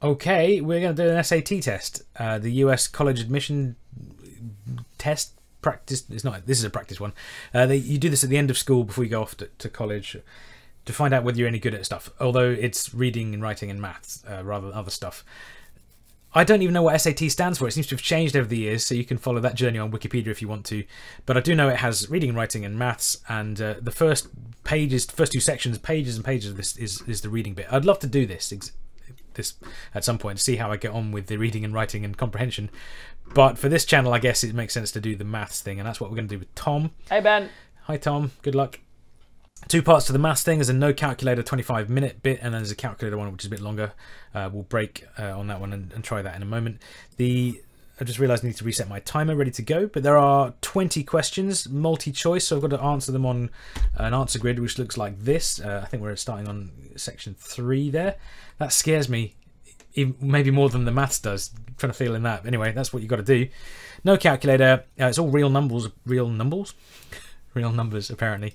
Okay, we're going to do an SAT test. The US college admission test practice. It's not. This is a practice one. You do this at the end of school before you go off to college to find out whether you're any good at stuff. Although it's reading and writing and maths rather than other stuff. I don't even know what SAT stands for. It seems to have changed over the years, so you can follow that journey on Wikipedia if you want to. But I do know it has reading and writing and maths, and the first two sections, pages and pages of this is the reading bit. I'd love to do this at some point to see how I get on with the reading and writing and comprehension. But for this channel, I guess it makes sense to do the maths thing, and that's what we're going to do with Tom. Hey, Ben. Hi, Tom. Good luck. 2 parts to the maths thing. There's a no calculator 25-minute bit, and then there's a calculator one which is a bit longer. We'll break on that one and try that in a moment. I just realised I need to reset my timer, ready to go. But there are 20 questions, multi-choice, so I've got to answer them on an answer grid which looks like this. I think we're starting on section 3 there. That scares me, maybe more than the maths does. I'm trying to feel in that. Anyway, that's what you've got to do. No calculator. It's all real numbers. Real numbers? Real numbers, apparently.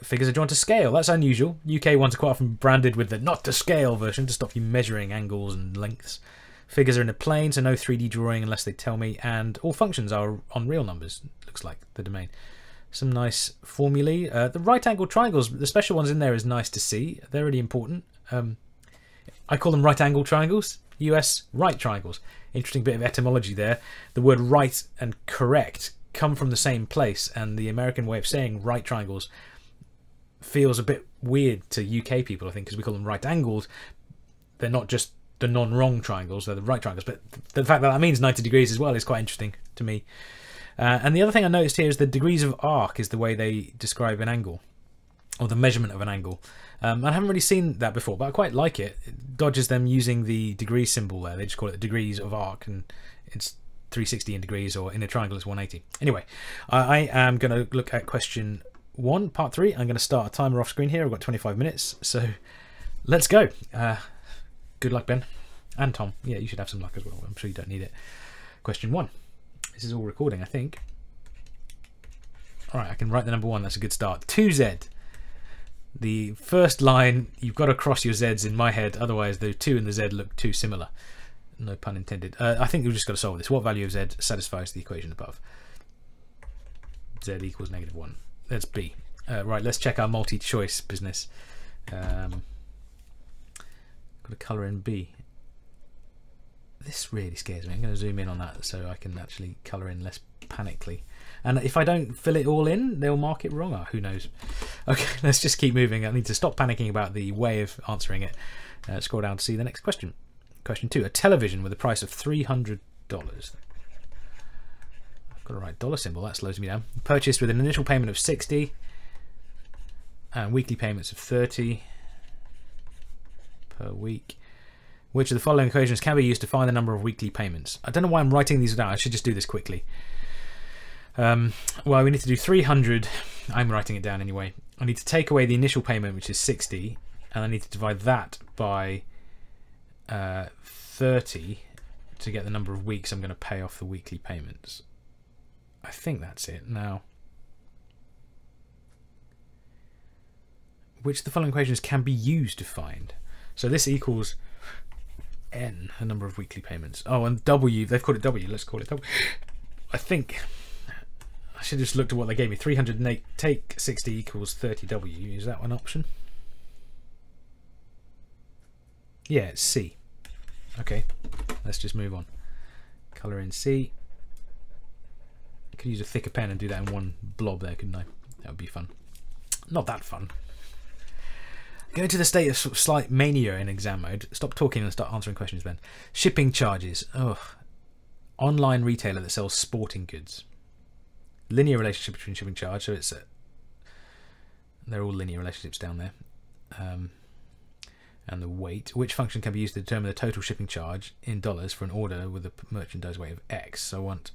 Figures are drawn to scale. That's unusual. UK ones are quite often branded with the not to scale version to stop you measuring angles and lengths. Figures are in a plane, so no 3D drawing unless they tell me, and all functions are on real numbers, looks like the domain. Some nice formulae. The right angle triangles, the special ones in there is nice to see. They're really important. I call them right angle triangles. US right triangles. Interesting bit of etymology there. The word right and correct come from the same place, and the American way of saying right triangles feels a bit weird to UK people, I think, because we call them right angled. They're not just the non-wrong triangles, they're the right triangles, but the fact that means 90 degrees as well is quite interesting to me. And the other thing I noticed here is the degrees of arc is the way they describe an angle, or the measurement of an angle. I haven't really seen that before, but I quite like it. It dodges them using the degree symbol there. They just call it the degrees of arc, and it's 360 in degrees, or in a triangle it's 180. Anyway, I am going to look at question 1, part 3. I'm going to start a timer off screen here. I've got 25 minutes, so let's go. Good luck, Ben. And Tom. Yeah, you should have some luck as well. I'm sure you don't need it. Question 1. This is all recording, I think. Alright, I can write the number 1. That's a good start. 2Z. The first line, you've got to cross your Z's in my head, otherwise the 2 and the Z look too similar. No pun intended. I think we've just got to solve this. What value of Z satisfies the equation above? Z equals -1. That's B. Right, let's check our multi-choice business. Got to colour in B. This really scares me. I'm going to zoom in on that so I can actually colour in less panically. And if I don't fill it all in, they'll mark it wrong. Oh, who knows? Okay, let's just keep moving. I need to stop panicking about the way of answering it. Scroll down to see the next question. Question 2. A television with a price of $300. I've got to write dollar symbol. That slows me down. Purchased with an initial payment of $60 and weekly payments of $30 per week. Which of the following equations can be used to find the number of weekly payments? I don't know why I'm writing these down. I should just do this quickly. Well, we need to do 300. I'm writing it down anyway. I need to take away the initial payment, which is 60, and I need to divide that by 30 to get the number of weeks I'm going to pay off the weekly payments. I think that's it. Now, which of the following equations can be used to find? So this equals N, the number of weekly payments. Oh, and W, they've called it W. Let's call it W. I think I should have just looked at what they gave me. 308 take 60 equals 30W. Is that one option? Yeah, it's C. Okay, let's just move on. Colour in C. I could use a thicker pen and do that in one blob there, couldn't I? That would be fun. Not that fun. Go to the state of slight mania in exam mode. Stop talking and start answering questions, Ben. Shipping charges. Ugh. Online retailer that sells sporting goods. Linear relationship between shipping charge. So it's they're all linear relationships down there. And the weight. Which function can be used to determine the total shipping charge in dollars for an order with a merchandise weight of X? So I want...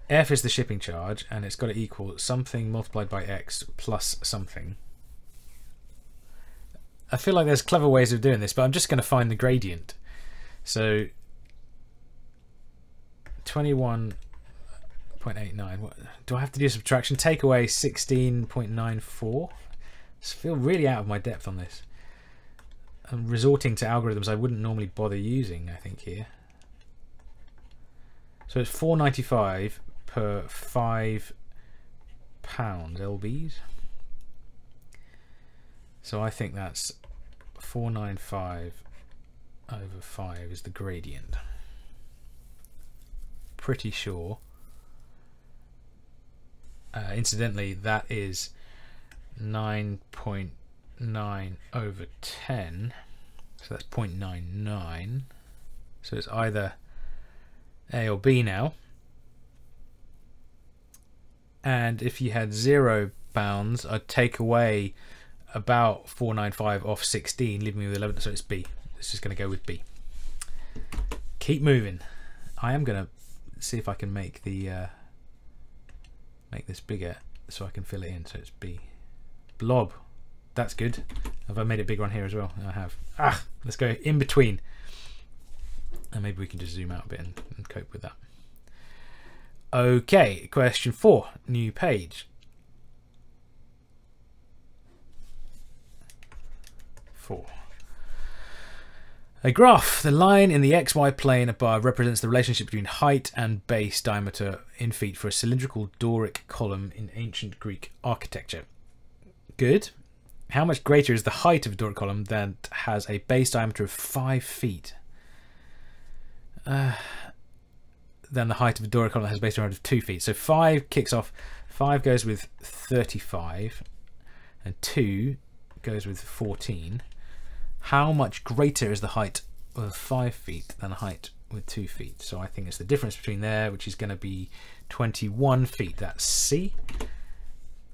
F is the shipping charge, and it's got to equal something multiplied by X plus something. I feel like there's clever ways of doing this, but I'm just going to find the gradient. So 21 0.89. What, do I have to do subtraction? Take away 16.94. I feel really out of my depth on this. I'm resorting to algorithms I wouldn't normally bother using, I think, here. So it's $4.95 per £5 lbs. So I think that's 495 over 5 is the gradient. Pretty sure. Incidentally, that is 9.9 over 10, so that's 0.99. So it's either A or B now. And if you had £0, I'd take away about 495 off 16, leaving me with 11. So it's B. It's just going to go with B. Keep moving. I am going to see if I can make the make this bigger so I can fill it in. So it's B. Blob. That's good. Have I made it bigger on here as well? I have. Ah, let's go in between. And maybe we can just zoom out a bit and cope with that. Okay, question 4. New page. 4. A graph. The line in the xy plane above represents the relationship between height and base diameter in feet for a cylindrical Doric column in ancient Greek architecture. Good. How much greater is the height of a Doric column that has a base diameter of 5 feet than the height of a Doric column that has a base diameter of 2 feet? So 5 kicks off. 5 goes with 35 and 2 goes with 14. How much greater is the height of 5 feet than a height with 2 feet? So I think it's the difference between there, which is going to be 21 feet. That's C.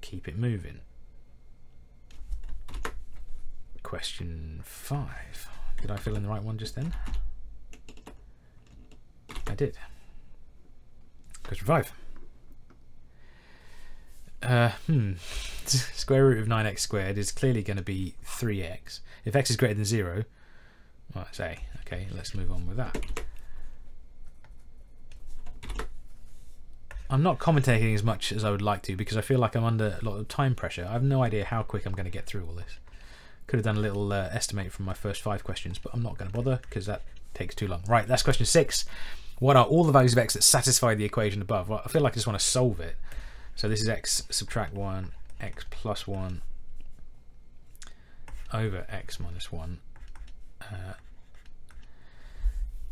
Keep it moving. Question 5. Did I fill in the right one just then? I did. Question 5. Square root of 9x squared is clearly going to be 3x. If x is greater than 0, well, it's A. Okay, let's move on with that. I'm not commentating as much as I would like to because I feel like I'm under a lot of time pressure. I have no idea how quick I'm going to get through all this. Could have done a little estimate from my first 5 questions, but I'm not going to bother because that takes too long. Right, that's question 6. What are all the values of x that satisfy the equation above? Well, I feel like I just want to solve it. So this is x subtract 1, x plus 1 over x minus 1.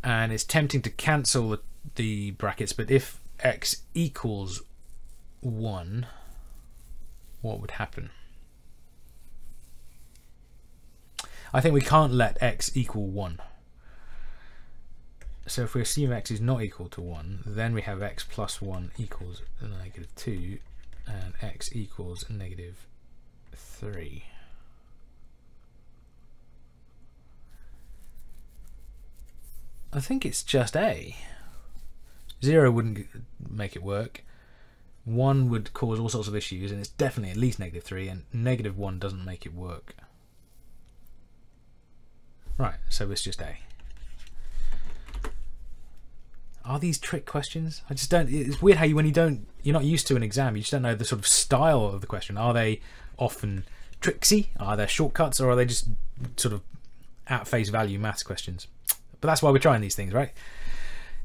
And it's tempting to cancel the brackets, but if x equals 1, what would happen? I think we can't let x equal 1. So if we assume x is not equal to 1, then we have x plus 1 equals -2 and x equals -3. I think it's just A. 0 wouldn't make it work. 1 would cause all sorts of issues, and it's definitely at least -3, and -1 doesn't make it work. Right, so it's just A. Are these trick questions? I just don't. It's weird how you're not used to an exam, you just don't know the sort of style of the question. Are they often tricksy? Are there shortcuts, or are they just sort of at face value maths questions? But that's why we're trying these things, right?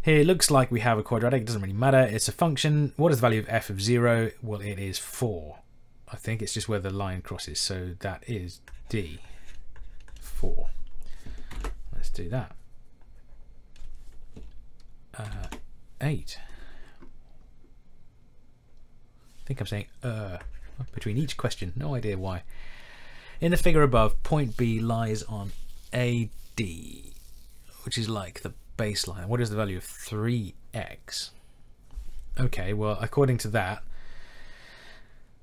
Here it looks like we have a quadratic. It doesn't really matter. It's a function. What is the value of f of 0? Well, it is 4. I think it's just where the line crosses. So that is D. 4. Let's do that. 8. I think I'm saying between each question. No idea why. In the figure above, point B lies on AD, which is like the baseline. What is the value of 3x? Okay, well, according to that,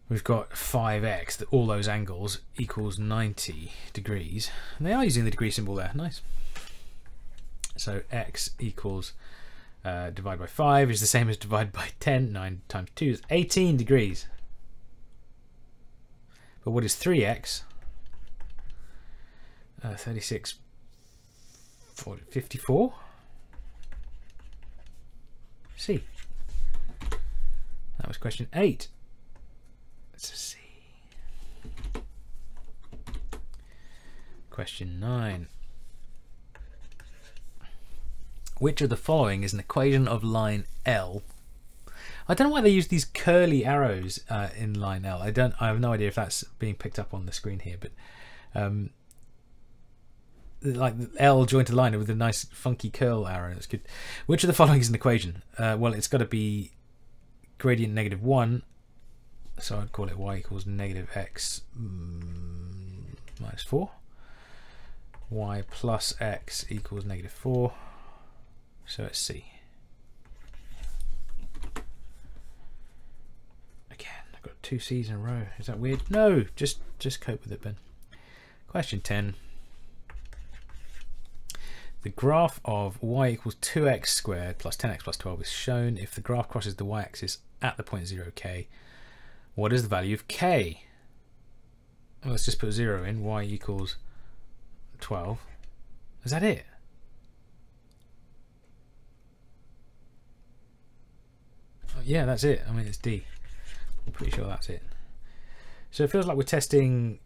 we've got 5x, that all those angles equals 90 degrees. And they are using the degree symbol there. Nice. So x equals divide by 5 is the same as divide by 10. 9 times 2 is 18 degrees. But what is 3x? 36, 40, 54? C. That was question 8. Let's see. Question 9. Which of the following is an equation of line L? I don't know why they use these curly arrows in line L. I have no idea if that's being picked up on the screen here, but like the L joined to the line with a nice funky curl arrow. That's good. Which of the following is an equation? Well, it's got to be gradient -1, so I'd call it y equals negative x minus 4. Y plus x equals -4. So it's C. Again, I've got 2 C's in a row. Is that weird? No, just cope with it, Ben. Question 10. The graph of y equals 2x squared plus 10x plus 12 is shown if the graph crosses the y-axis at the point 0, k. What is the value of k? Well, let's just put 0 in. Y equals 12. Is that it? Oh, yeah, that's it. I mean, it's D. I'm pretty sure that's it. So it feels like we're testing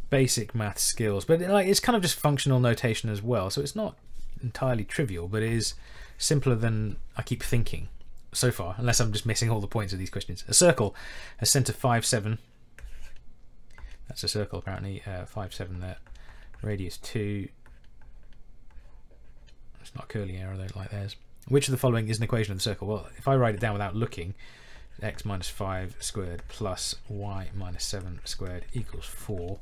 basic math skills, but like it's kind of just functional notation as well, so it's not entirely trivial, but it is simpler than I keep thinking so far, unless I'm just missing all the points of these questions. A circle has centre 5, 7. That's a circle apparently. 5, 7 there. Radius 2. It's not a curly arrow though, like theirs. Which of the following is an equation of the circle? Well, if I write it down without looking, x minus 5 squared plus y minus 7 squared equals 4.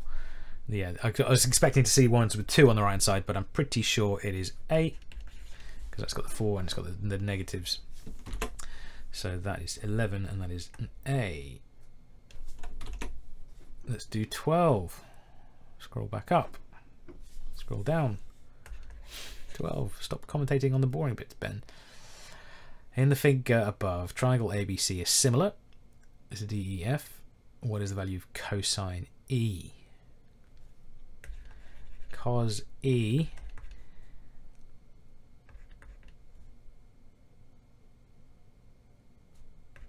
Yeah, I was expecting to see ones with 2 on the right hand side, but I'm pretty sure it is A, because that's got the 4 and it's got the negatives. So that is 11 and that is an A. Let's do 12. Scroll back up. Scroll down. 12. Stop commentating on the boring bits, Ben. In the figure above, triangle ABC is similar. This is DEF. What is the value of cosine E? Cos E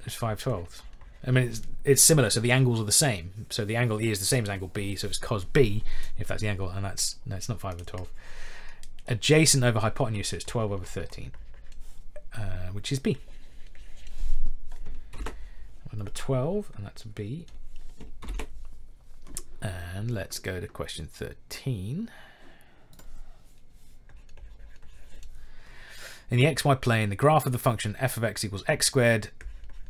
is 5/12. I mean, it's similar, so the angles are the same. So the angle E is the same as angle B, so it's cos B if that's the angle, and that's no, it's not 5/12. Adjacent over hypotenuse, so it's 12/13, which is B. Number 12, and that's B. And let's go to question 13. In the xy plane, the graph of the function f of x equals x squared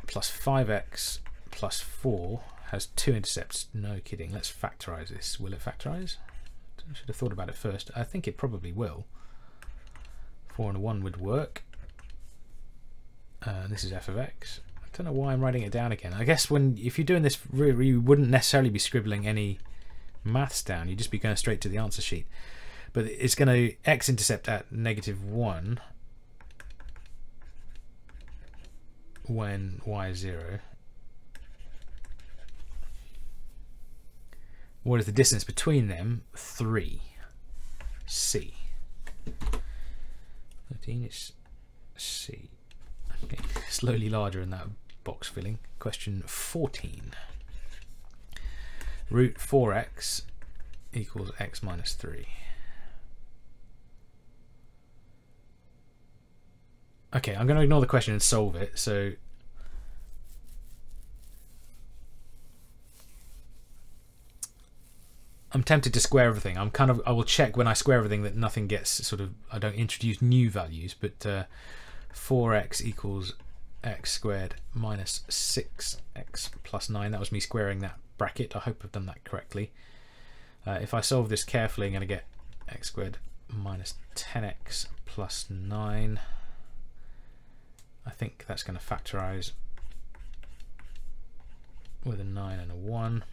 plus 5x plus 4 has 2 intercepts. No kidding. Let's factorize this. Will it factorize? I should have thought about it first. I think it probably will. 4 and a 1 would work. This is f of x. I don't know why I'm writing it down again. I guess if you're doing this, you wouldn't necessarily be scribbling any maths down. You'd just be going straight to the answer sheet. But it's going to x-intercept at -1 when y is 0. What is the distance between them? 3. C. 13 is C. Okay. Slowly larger in that box filling. Question 14. Root 4x equals x minus 3. Okay, I'm going to ignore the question and solve it. So I'm tempted to square everything. I will check when I square everything that nothing gets sort of, I don't introduce new values, but 4x equals x squared minus 6x plus 9. That was me squaring that bracket. I hope I've done that correctly. If I solve this carefully, I'm going to get x squared minus 10x plus 9. I think that's going to factorize with a 9 and a 1.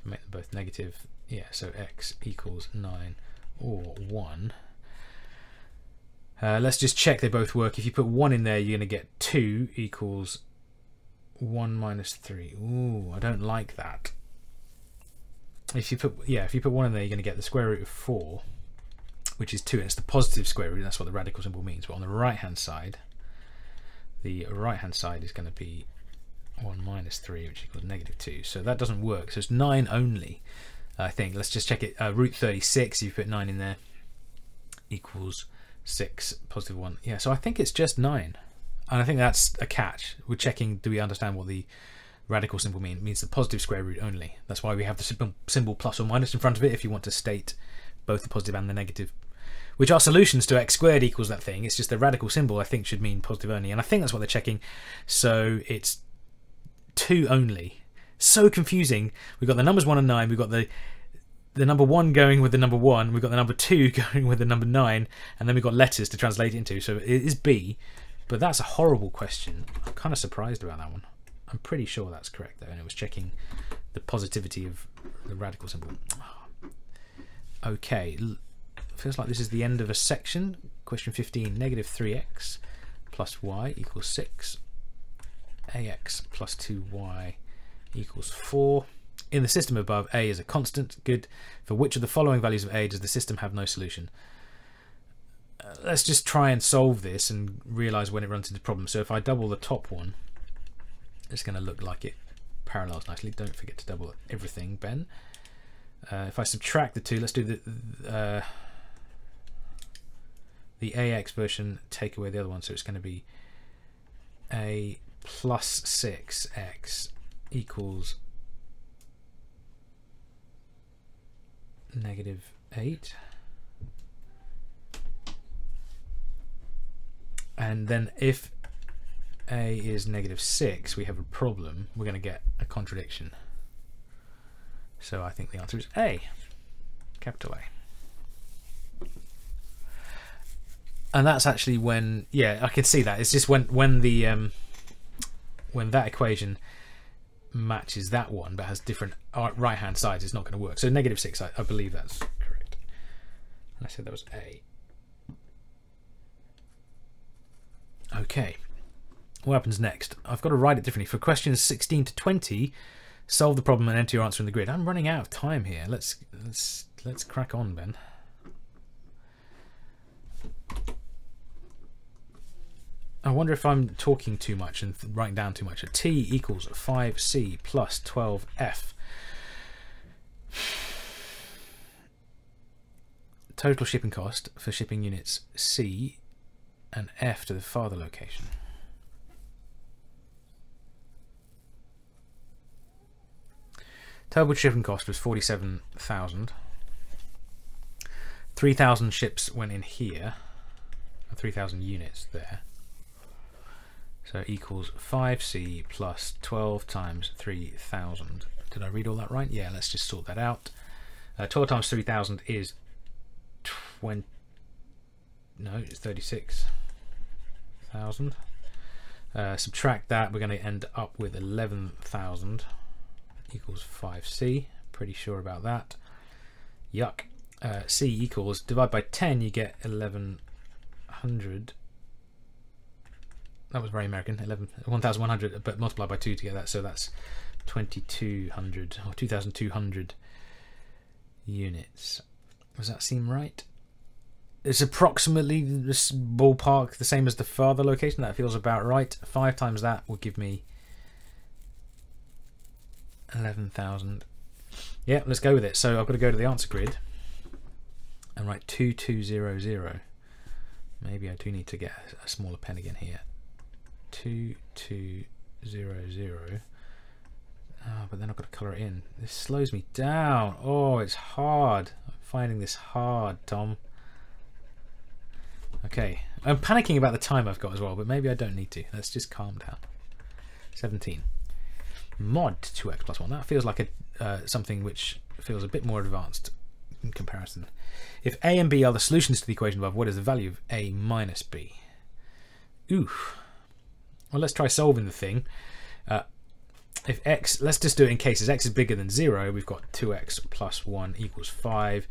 Make them both negative. Yeah, so x equals 9 or 1. Let's just check they both work. If you put 1 in there, you're going to get 2 equals 1 minus 3. Ooh, I don't like that. If you put 1 in there, you're going to get the square root of 4, which is 2, and it's the positive square root. That's what the radical symbol means. But on the right hand side, the right hand side is going to be 1 minus 3, which equals -2. So that doesn't work. So it's 9 only, I think. Let's just check it. Root 36, you put 9 in there, equals 6, +1. Yeah, so I think it's just 9. And I think that's a catch. We're checking, do we understand what the radical symbol means? It means the positive square root only. That's why we have the symbol plus or minus in front of it if you want to state both the positive and the negative, which are solutions to x squared equals that thing. It's just the radical symbol I think should mean positive only, and I think that's what they're checking. So it's 2 only. So confusing. We've got the numbers 1 and 9. We've got the number 1 going with the number 1. We've got the number 2 going with the number 9, and then we've got letters to translate it into. So it is B, but that's a horrible question. I'm kind of surprised about that one. I'm pretty sure that's correct though, and it was checking the positivity of the radical symbol. Okay, feels like this is the end of a section. Question 15, -3x plus y equals 6. Ax plus 2y equals 4. In the system above, a is a constant. Good. For which of the following values of a does the system have no solution? Let's just try and solve this and realize when it runs into problems. So if I double the top one, it's going to look like it parallels nicely. Don't forget to double everything, Ben. If I subtract the 2, let's do the ax version, take away the other one, so it's going to be a plus 6x equals -8. And then if a is -6, we have a problem. We're going to get a contradiction. So I think the answer is A, capital A. And that's actually when, yeah, I can see that. It's just when the when that equation matches that one but has different right hand sides, it's not going to work. So -6, I believe that's correct. And I said that was A. Okay, what happens next? I've got to write it differently. For questions 16 to 20, solve the problem and enter your answer in the grid. I'm running out of time here. Let's crack on, Ben. I wonder if I'm talking too much and writing down too much. T equals 5c plus 12f. Total shipping cost for shipping units C and F to the farther location. Total shipping cost was 47,000. 3,000 ships went in here, 3,000 units there. So equals 5c plus 12 times 3,000. Did I read all that right? Yeah, let's just sort that out. 12 times 3,000 is 20. No, it's 36,000. Subtract that, we're going to end up with 11,000 equals 5c. Pretty sure about that. Yuck. C equals, divide by 10, you get 1,100. That was very American. 1,100, but multiply by 2 to get that, so that's 2,200 or 2,200 units. Does that seem right? It's approximately this ballpark, the same as the farther location. That feels about right. 5 times that will give me 11,000. Yeah, let's go with it. So I've got to go to the answer grid and write 2200. Maybe I do need to get a smaller pen again here. 2200. Oh, but then I've got to colour it in. This slows me down. Oh, it's hard. I'm finding this hard, Tom. Okay, I'm panicking about the time I've got as well, but maybe I don't need to. Let's just calm down. 17. Mod 2x plus 1. That feels like a something which feels a bit more advanced in comparison. If a and b are the solutions to the equation above, what is the value of a minus b? Oof. Well, let's try solving the thing. If x, let's just do it in cases x is bigger than 0, we've got 2x plus 1 equals 5,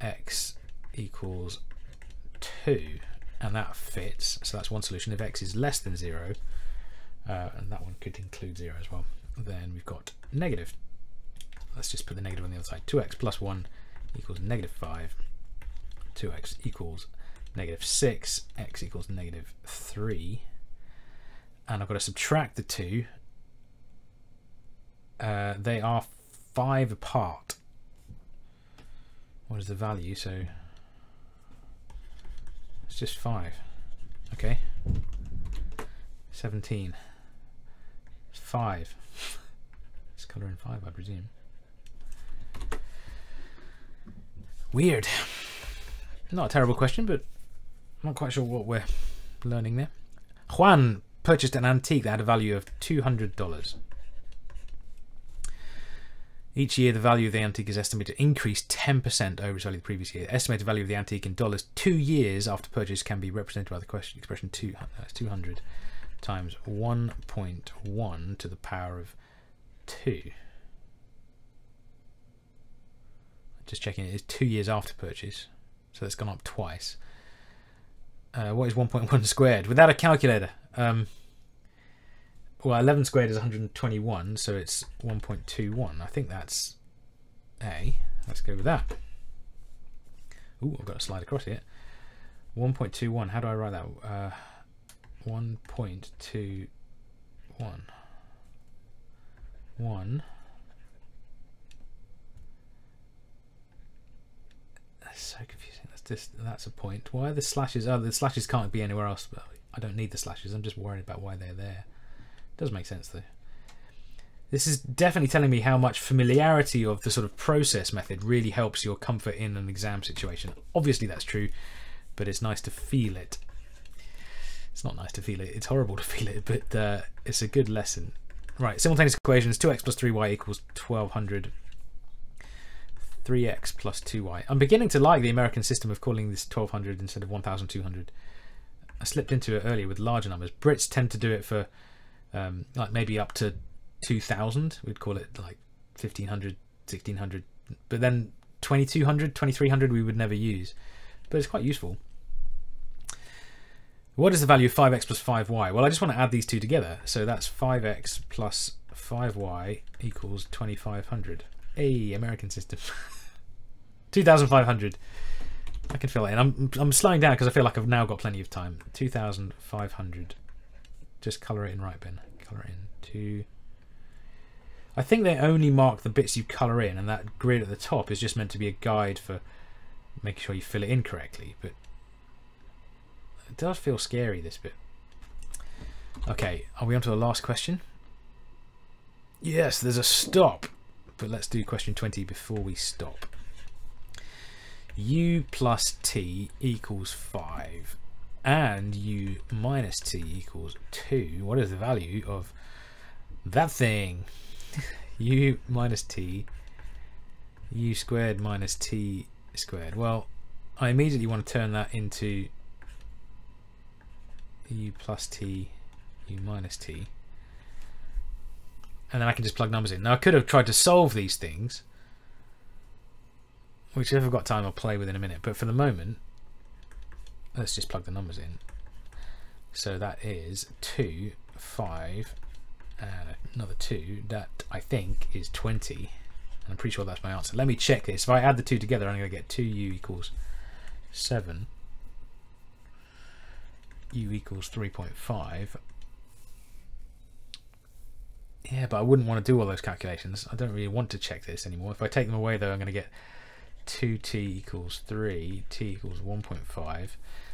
x equals 2, and that fits. So that's one solution. If x is less than 0, and that one could include 0 as well, then we've got negative. Let's just put the negative on the other side. 2x plus 1 equals -5. 2x equals -6. X equals -3. and I've got to subtract the 2. They are 5 apart. What is the value? So it's just 5. Okay. 17. It's 5. It's colour in 5, I presume. Weird. Not a terrible question, but I'm not quite sure what we're learning there. Juan purchased an antique that had a value of $200. Each year, the value of the antique is estimated to increase 10% over its value the previous year. The estimated value of the antique in dollars 2 years after purchase can be represented by the expression 200 times 1.1 to the power of 2. Just checking, it is 2 years after purchase, so that's gone up twice. What is 1.1 squared? Without a calculator. Well, 11 squared is 121, so it's 1.21. I think that's A. Let's go with that. Ooh, I've got to slide across here. 1.21. How do I write that? 1.21. 1. That's so confusing. That's a point. Why are the slashes? Oh, the slashes can't be anywhere else. But I don't need the slashes. I'm just worried about why they're there. Does make sense though. This is definitely telling me how much familiarity of the sort of process method really helps your comfort in an exam situation. Obviously that's true, but it's nice to feel it. It's not nice to feel it, it's horrible to feel it, but it's a good lesson. Right, simultaneous equations. 2x plus 3y equals 1200. 3x plus 2y. I'm beginning to like the American system of calling this 1200 instead of 1200. I slipped into it earlier with larger numbers. Brits tend to do it for like maybe up to 2000. We'd call it like 1500, 1600, but then 2200, 2300 we would never use, but it's quite useful. What is the value of 5x plus 5y? Well, I just want to add these two together, so that's 5x plus 5y equals 2500. Hey, American system. 2500. I can fill it in. I'm slowing down because I feel like I've now got plenty of time. 2500. Just colour it in, right, Ben? Colour it in. 2. I think they only mark the bits you colour in, and that grid at the top is just meant to be a guide for making sure you fill it in correctly, but it does feel scary, this bit. Okay, are we on to the last question? Yes, there's a stop, but let's do question 20 before we stop. U plus t equals 5 and u minus t equals 2. What is the value of that thing? U minus t, u squared minus t squared. Well, I immediately want to turn that into u plus t, u minus t, and then I can just plug numbers in. Now I could have tried to solve these things, which if I've got time I'll play with in a minute, but for the moment let's just plug the numbers in. So that is 2, 5, and another 2. That I think is 20, and I'm pretty sure that's my answer. Let me check this. If I add the two together, I'm going to get 2u equals 7, u equals 3.5. Yeah, but I wouldn't want to do all those calculations. I don't really want to check this anymore. If I take them away though, I'm going to get 2t equals 3, t equals 1.5.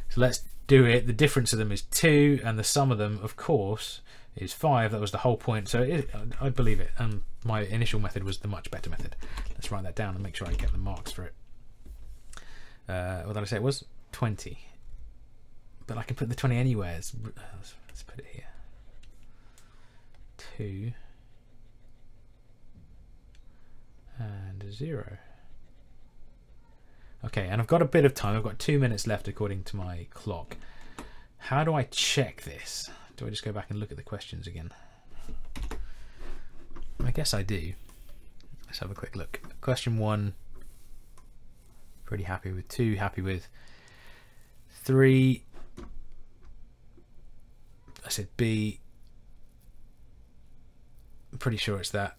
So let's do it. The difference of them is 2, and the sum of them, of course, is 5. That was the whole point. So I believe it. And my initial method was the much better method. Let's write that down and make sure I get the marks for it. What did I say it was? 20. But I can put the 20 anywhere. Let's put it here. 2 and 0. Okay, and I've got a bit of time. I've got 2 minutes left according to my clock. How do I check this? Do I just go back and look at the questions again? I guess I do. Let's have a quick look. Question 1, pretty happy with. 2, happy with. 3, I said B. I'm pretty sure it's that.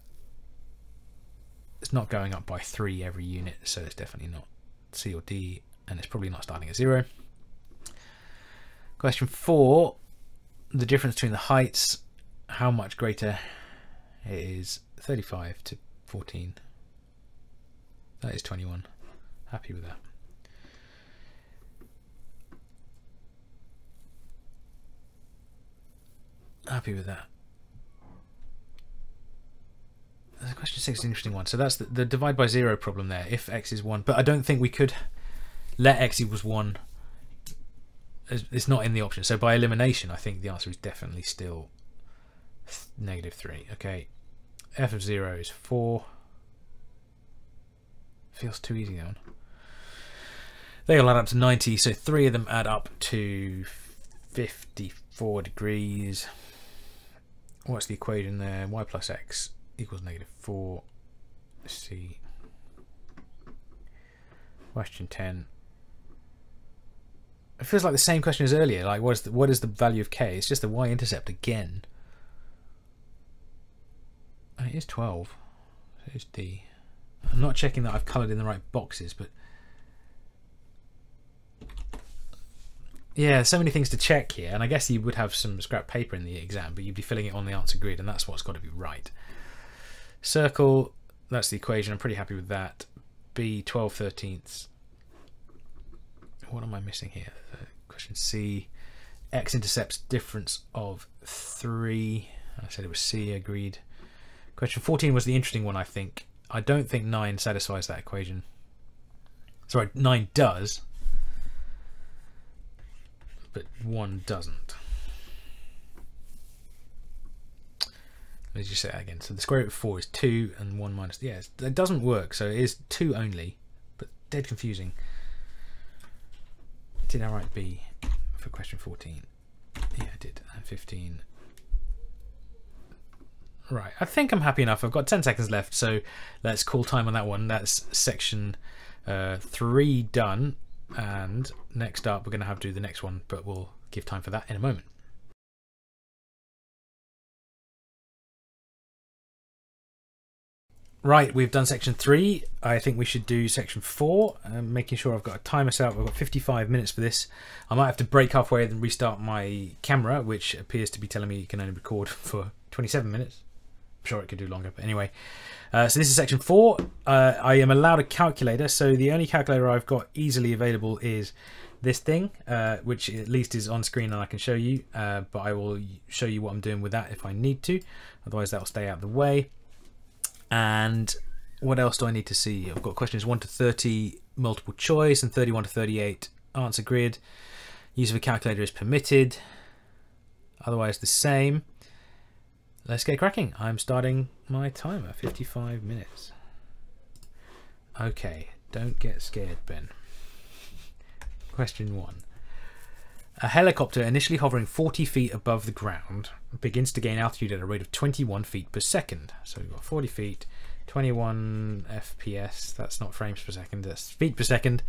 It's not going up by 3 every unit, so it's definitely not C or D, and it's probably not starting at 0. Question 4, the difference between the heights, how much greater it is. 35 to 14. That is 21. Happy with that. Happy with that. Question 6 is an interesting one. So that's the divide by 0 problem there. If x is 1. But I don't think we could let x equals 1. It's not in the option. So by elimination, I think the answer is definitely still -3. Okay. F of 0 is 4. Feels too easy, that one. They all add up to 90. So 3 of them add up to 54 degrees. What's the equation there? Y plus x equals -4. Let's see. Question 10. It feels like the same question as earlier. Like, what is the value of k? It's just the y-intercept again. And it is 12. So it's D. I'm not checking that I've coloured in the right boxes, but yeah, so many things to check here. And I guess you would have some scrap paper in the exam, but you'd be filling it on the answer grid, and that's what's got to be right. Circle, that's the equation. I'm pretty happy with that. B, 12/13. What am I missing here? Question C. X-intercepts difference of 3. I said it was C, agreed. Question 14 was the interesting one, I think. I don't think 9 satisfies that equation. Sorry, 9 does, but 1 doesn't. Let me just say that again. So the square root of 4 is 2, and 1 minus... Yeah, it doesn't work, so it is 2 only, but dead confusing. Did I write B for question 14? Yeah, I did. And 15. Right, I think I'm happy enough. I've got 10 seconds left, so let's call time on that one. That's section 3 done, and next up we're going to have to do the next one, but we'll give time for that in a moment. Right, we've done section 3. I think we should do section 4. Making sure I've got a timer set up. I've got 55 minutes for this. I might have to break halfway and restart my camera, which appears to be telling me you can only record for 27 minutes. I'm sure it could do longer, but anyway. So this is section 4. I am allowed a calculator, so the only calculator I've got easily available is this thing, which at least is on screen and I can show you, but I will show you what I'm doing with that if I need to. Otherwise that will stay out of the way. And what else do I need to see? I've got questions 1 to 30 multiple choice and 31 to 38 answer grid. Use of a calculator is permitted. Otherwise the same. Let's get cracking. I'm starting my timer. 55 minutes. Okay, don't get scared, Ben. Question 1. A helicopter initially hovering 40 feet above the ground begins to gain altitude at a rate of 21 feet per second. So we've got 40 feet, 21 FPS, that's not frames per second, that's feet per second.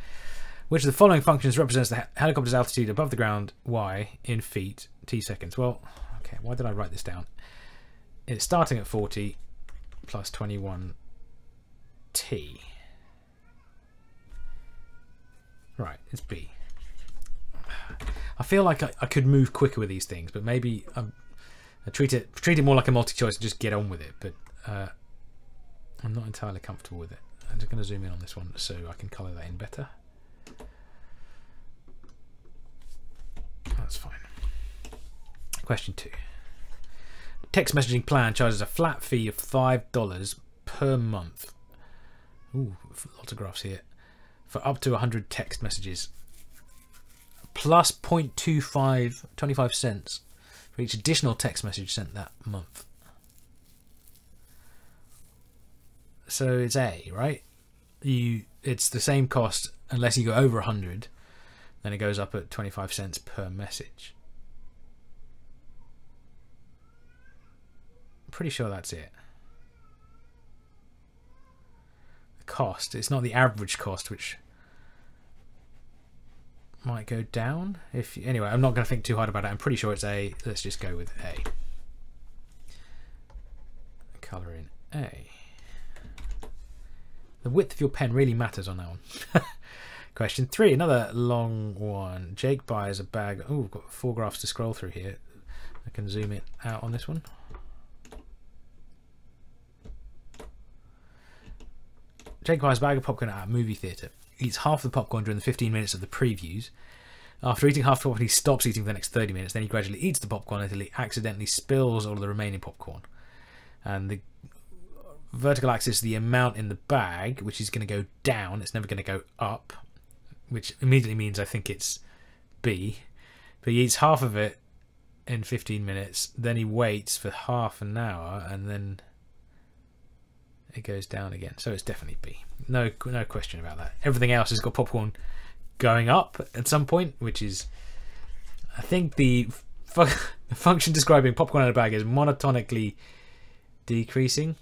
Which of the following functions represents the helicopter's altitude above the ground, y, in feet, t seconds? Well, okay, why did I write this down? It's starting at 40 plus 21 t. Right, it's B. I feel like I could move quicker with these things, but maybe I treat it more like a multi-choice and just get on with it. But I'm not entirely comfortable with it. I'm just going to zoom in on this one so I can colour that in better. That's fine. Question 2. Text messaging plan charges a flat fee of $5 per month. Ooh, lots of graphs here. For up to 100 text messages. Plus 0.25 cents for each additional text message sent that month. So it's A, right? It's the same cost unless you go over 100, then it goes up at 25 cents per message. I'm pretty sure that's it. The cost, it's not the average cost, which might go down. Anyway, I'm not going to think too hard about it. I'm pretty sure it's A. Let's just go with A. Colour in A. The width of your pen really matters on that one. Question 3, another long one. Jake buys a bag. Oh, we've got 4 graphs to scroll through here. I can zoom it out on this one. Jake buys a bag of popcorn at a movie theatre. Eats half the popcorn during the 15 minutes of the previews. After eating half the popcorn, he stops eating for the next 30 minutes. Then he gradually eats the popcorn until he accidentally spills all of the remaining popcorn. And the vertical axis is the amount in the bag, which is going to go down. It's never going to go up, which immediately means I think it's B. But he eats half of it in 15 minutes. Then he waits for half an hour, and then it goes down again. So it's definitely B. No question about that. Everything else has got popcorn going up at some point, which is, I think the function describing popcorn in a bag is monotonically decreasing.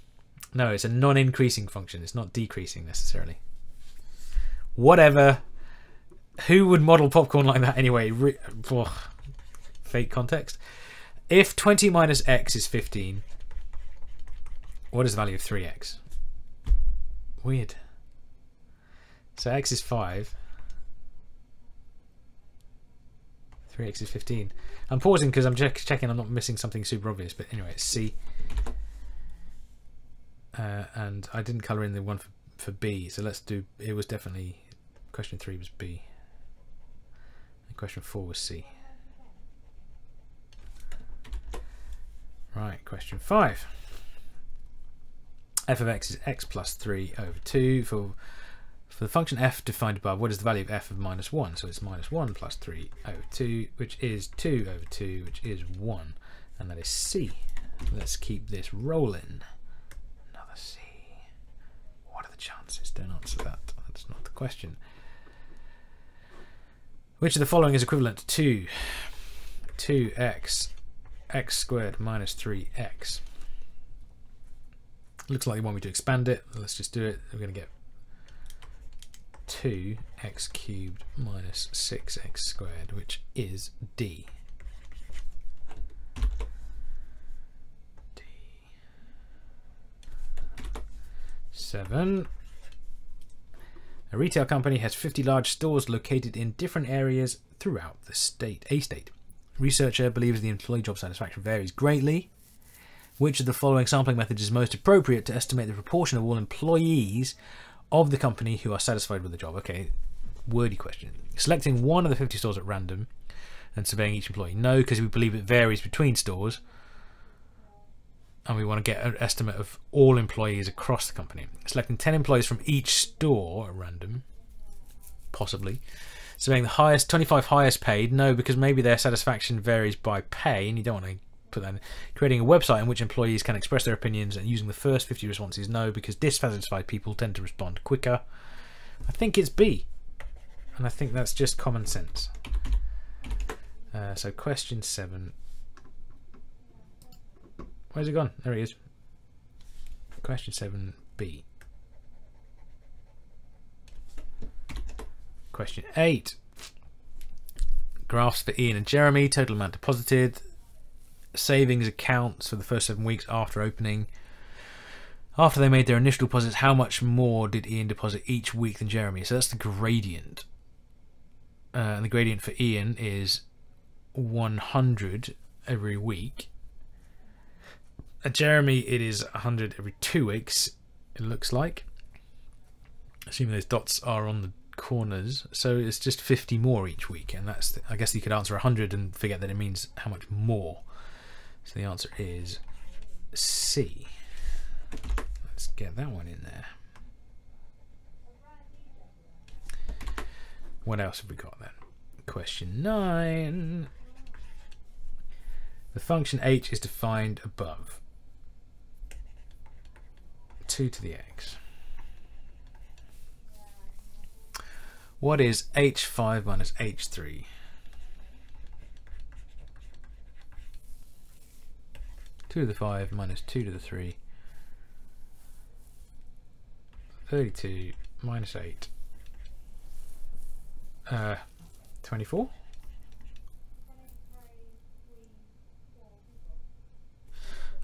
No, it's a non-increasing function. It's not decreasing necessarily. Whatever. Who would model popcorn like that anyway? Fake context. If 20 minus x is 15, what is the value of 3x? Weird. So x is 5. 3x is 15. I'm pausing because I'm checking I'm not missing something super obvious, but anyway, it's C. And I didn't colour in the one for B, so let's do, it was definitely, question 3 was B. And question 4 was C. Right, question 5. F of x is x plus 3 over 2. For the function f defined above, what is the value of f of minus 1? So it's minus 1 plus 3 over 2, which is 2 over 2, which is 1. And that is C. Let's keep this rolling. Another C. What are the chances? Don't answer that. That's not the question. Which of the following is equivalent to 2x, x squared minus 3x? Looks like you want me to expand it. Let's just do it. We're going to get 2x cubed minus 6x squared, which is D. 7. A retail company has 50 large stores located in different areas throughout the state. Researcher believes the employee job satisfaction varies greatly. Which of the following sampling methods is most appropriate to estimate the proportion of all employees of the company who are satisfied with the job? Okay, wordy question. Selecting one of the 50 stores at random and surveying each employee. No, because we believe it varies between stores. And we want to get an estimate of all employees across the company. Selecting 10 employees from each store at random. Possibly. Surveying the highest, 25 highest paid. No, because maybe their satisfaction varies by pay and you don't want to put that in. Creating a website in which employees can express their opinions and using the first 50 responses. No, because dissatisfied people tend to respond quicker. I think it's B. And I think that's just common sense. So question 7. Where's it gone? There he is. Question 7B. Question 8. Graphs for Ian and Jeremy. Total amount deposited. Savings accounts for the first 7 weeks after opening. After they made their initial deposits, how much more did Ian deposit each week than Jeremy? So that's the gradient. And the gradient for Ian is 100 every week. Jeremy, it is 100 every 2 weeks, it looks like. Assuming those dots are on the corners. So it's just 50 more each week. And that's, I guess you could answer 100 and forget that it means how much more. So the answer is C. Let's get that one in there. What else have we got then? Question 9. The function h is defined above. 2 to the x. What is h5 minus h3? Two to the 5 minus 2 to the 3. 32 minus 8. 24.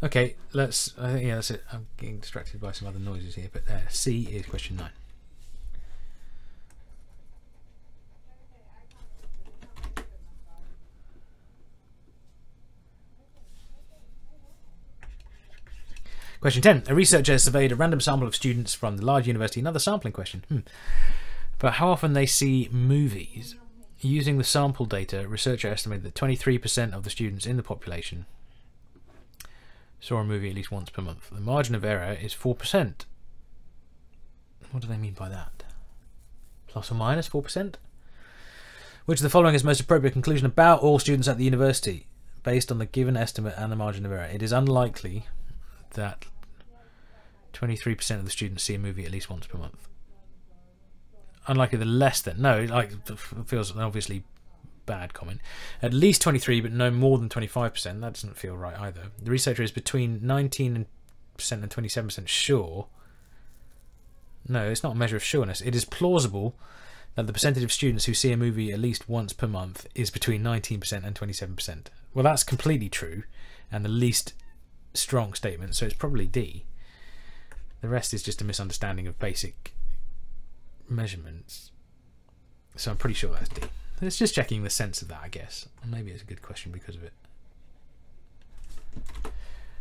Okay, let's. I think yeah, that's it. I'm getting distracted by some other noises here, but C is question 9. Question 10. A researcher surveyed a random sample of students from the large university. Another sampling question. But how often they see movies. Using the sample data, researcher estimated that 23% of the students in the population saw a movie at least once per month. The margin of error is 4%. What do they mean by that? Plus or minus 4%? Which of the following is most appropriate conclusion about all students at the university based on the given estimate and the margin of error? It is unlikely that 23% of the students see a movie at least once per month. Unlikely the less than. No, like, it feels an obviously bad comment. At least 23, but no more than 25%. That doesn't feel right either. The researcher is between 19% and 27% sure. No, it's not a measure of sureness. It is plausible that the percentage of students who see a movie at least once per month is between 19% and 27%. Well, that's completely true, and the least strong statement, so it's probably D. The rest is just a misunderstanding of basic measurements, so I'm pretty sure that's D. It's just checking the sense of that, I guess. Maybe it's a good question because of it.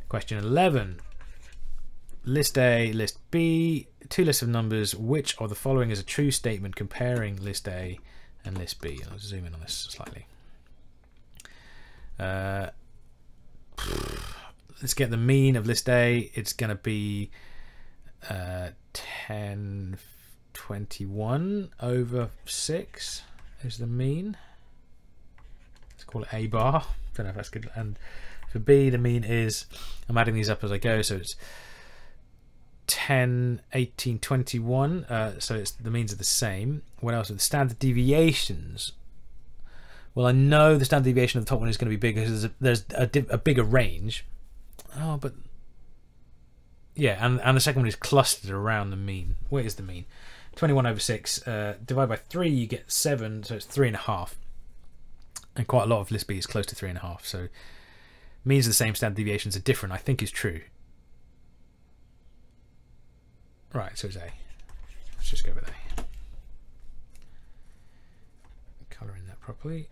Question 11. List A, list B, two lists of numbers. Which of the following is a true statement comparing list A and list B? I'll zoom in on this slightly. Let's get the mean of list A. It's going to be 1021 over 6 is the mean. Let's call it A bar. Don't know if that's good. And for B, the mean is, I'm adding these up as I go, so it's 10, 18, 21. So it's the means are the same. What else are the standard deviations? Well, I know the standard deviation of the top one is going to be bigger because there's a bigger range. Oh, but yeah, and the second one is clustered around the mean. Where is the mean? 21 over 6 divided by 3, you get 7, so it's 3.5. And quite a lot of list B is close to 3.5. So means the same, standard deviations are different, I think is true. Right, so it's A. Let's just go with A. Colouring that properly.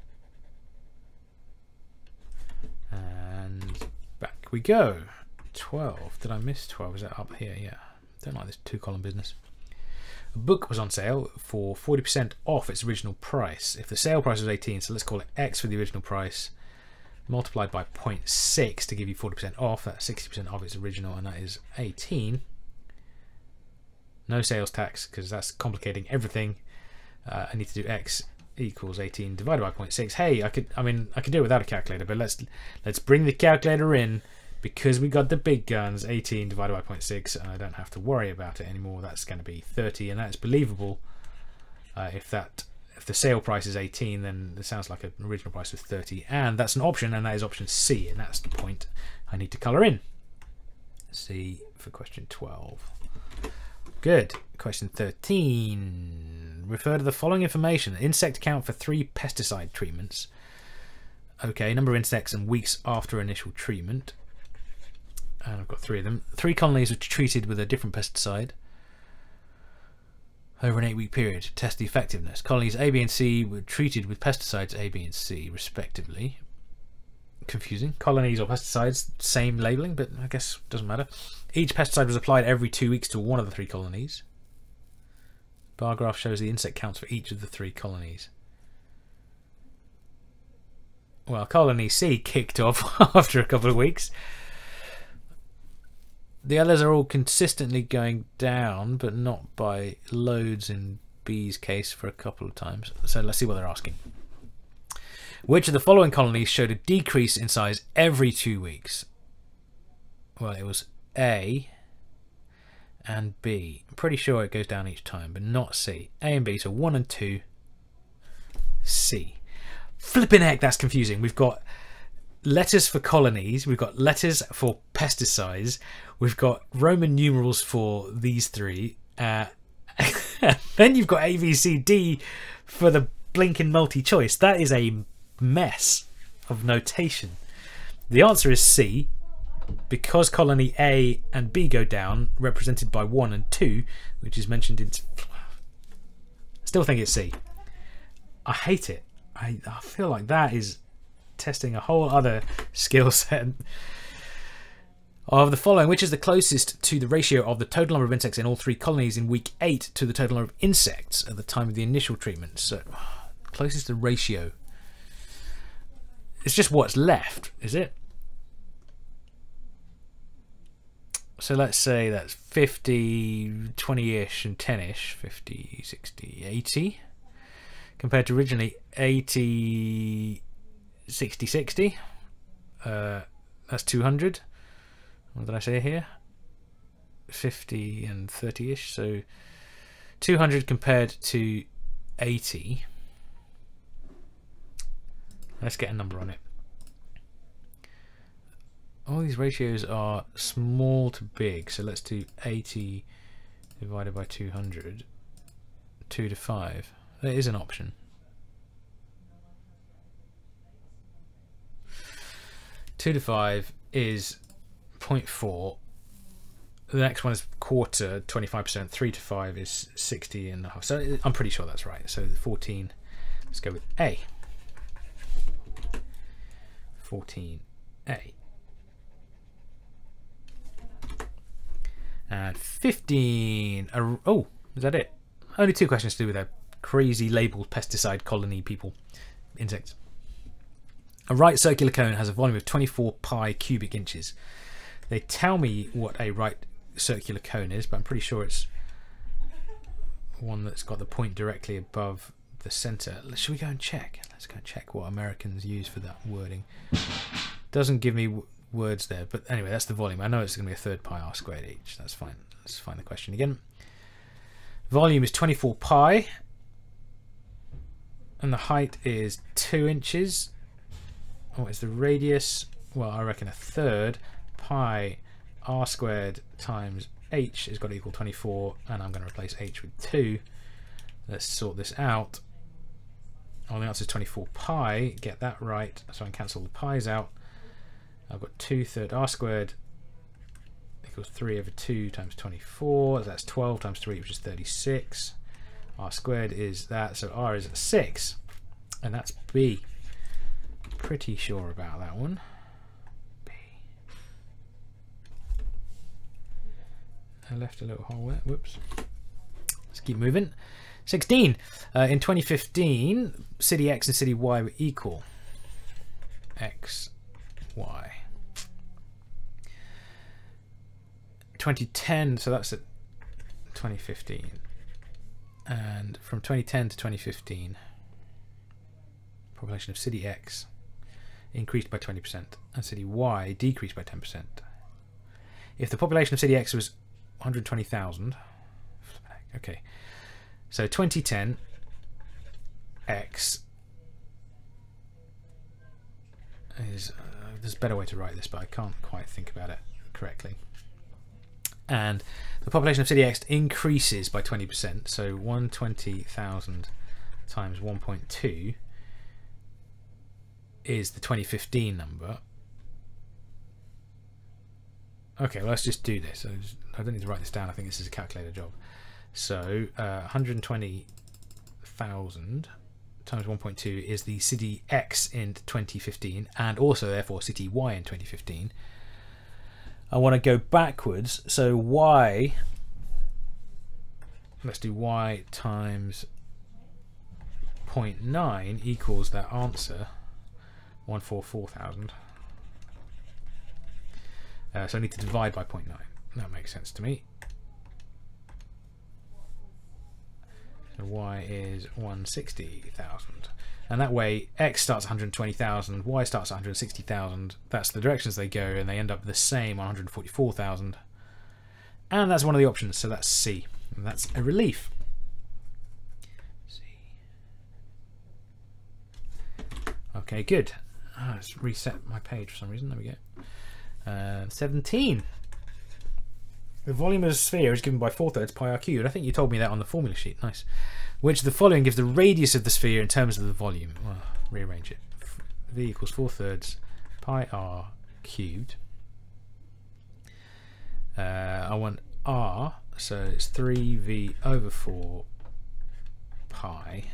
And back we go. 12. Did I miss 12? Is that up here? Yeah. Don't like this 2-column business. A book was on sale for 40% off its original price. If the sale price was 18, so let's call it X for the original price, multiplied by 0.6 to give you 40% off. That's 60% of its original, and that is 18. No sales tax because that's complicating everything. I need to do X equals 18 divided by 0.6. Hey, I could do it without a calculator, but let's bring the calculator in. Because we got the big guns, 18 divided by 0.6, and I don't have to worry about it anymore. That's going to be 30, and that's believable. If the sale price is 18, then it sounds like an original price was 30, and that's an option, and that is option C, and that's the point I need to colour in. C for question 12. Good. Question 13. Refer to the following information: insect count for 3 pesticide treatments. Okay, number of insects and weeks after initial treatment. And I've got 3 of them. 3 colonies were treated with a different pesticide over an 8-week period to test the effectiveness. Colonies A, B and C were treated with pesticides A, B and C respectively. Confusing. Colonies or pesticides, same labelling, but I guess it doesn't matter. Each pesticide was applied every 2 weeks to one of the 3 colonies. Bar graph shows the insect counts for each of the 3 colonies. Well, colony C kicked off after a couple of weeks. The others are all consistently going down, but not by loads in B's case for a couple of times. So let's see what they're asking. Which of the following colonies showed a decrease in size every 2 weeks? Well, it was A and B. I'm pretty sure it goes down each time, but not C. A and B, so 1 and 2. C. Flipping heck, that's confusing. We've got letters for colonies, we've got letters for pesticides, we've got Roman numerals for these 3, then you've got A, B, C, D for the blinking multi-choice. That is a mess of notation. The answer is C, because colony A and B go down, represented by 1 and 2, which is mentioned in... Still think it's C. I hate it. I feel like that is testing a whole other skill set. Of the following, which is the closest to the ratio of the total number of insects in all 3 colonies in week 8 to the total number of insects at the time of the initial treatment? So, closest to ratio. It's just what's left, is it? So let's say that's 50, 20-ish and 10-ish, 50, 60, 80. Compared to originally 80, 60, 60. That's 200. What did I say here? 50 and 30-ish. So 200 compared to 80. Let's get a number on it. All these ratios are small to big, so let's do 80 divided by 200. 2 to 5. That is an option. 2 to 5 is 0.4. The next one is quarter, 25%. 3 to 5 is 60.5. So I'm pretty sure that's right. So 14. Let's go with A. 14A. And 15. Oh, is that it? Only 2 questions to do with that crazy labeled pesticide colony people. Insects. A right circular cone has a volume of 24 pi cubic inches. They tell me what a right circular cone is, but I'm pretty sure it's one that's got the point directly above the center. Should we go and check? Let's go and check what Americans use for that wording. Doesn't give me words there, but anyway, that's the volume. I know it's going to be a third pi r squared each. That's fine. Let's find the question again. Volume is 24 pi, and the height is 2 inches. What is the radius? Well, I reckon a third. Pi r squared times h is got to equal 24, and I'm going to replace h with 2. Let's sort this out. Well, the answer is 24 pi. Get that right, so I can cancel the pi's out. I've got 2/3 r squared equals 3 over 2 times 24. That's 12 times 3, which is 36. R squared is that, so r is 6, and that's B. Pretty sure about that one. B. I left a little hole there. Whoops. Let's keep moving. 16. In 2015, city X and city Y were equal. X, Y. 2010, so that's at 2015. And from 2010 to 2015, population of city X increased by 20% and city Y decreased by 10%. If the population of city X was 120,000, okay, so 2010 X is, there's a better way to write this, but I can't quite think about it correctly. And the population of city X increases by 20%, so 120,000 times 1.2 is the 2015 number. Okay, well, let's just do this. I don't need to write this down. I think this is a calculator job. So 120,000 times 1.2 is the city X in 2015, and also therefore city Y in 2015. I want to go backwards, so Y, let's do Y times 0.9 equals that answer, 144,000. So I need to divide by 0.9. That makes sense to me. So Y is 160,000. And that way X starts 120,000, Y starts 160,000. That's the directions they go, and they end up the same, 144,000. And that's one of the options, so that's C. And that's a relief. C. Okay, good. Let's reset my page for some reason. There we go. 17. The volume of a sphere is given by 4/3 pi r cubed. I think you told me that on the formula sheet. Nice. Which of the following gives the radius of the sphere in terms of the volume? Well, rearrange it. V equals 4/3 pi r cubed. I want r, so it's 3v over 4 pi.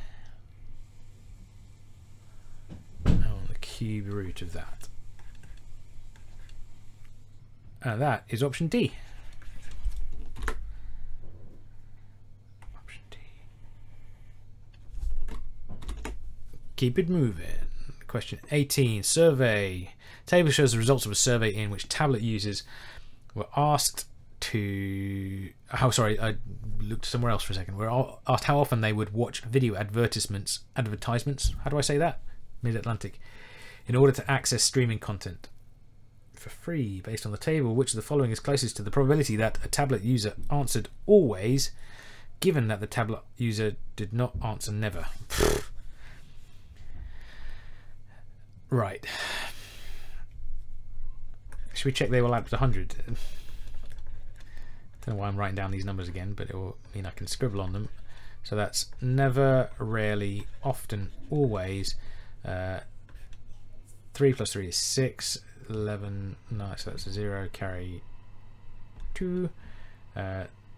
I want the cube root of that. And that is option D. Option D. Keep it moving. Question 18. Survey. Table shows the results of a survey in which tablet users were asked to... Oh, sorry, I looked somewhere else for a second. We're asked how often they would watch video advertisements. How do I say that? Mid-Atlantic. In order to access streaming content for free. Based on the table, which of the following is closest to the probability that a tablet user answered always, given that the tablet user did not answer never? Right. Should we check they will add to 100? I don't know why I'm writing down these numbers again, but it will mean I can scribble on them. So that's never, rarely, often, always. 3 plus 3 is 6. 11, no, so that's a 0, carry 2.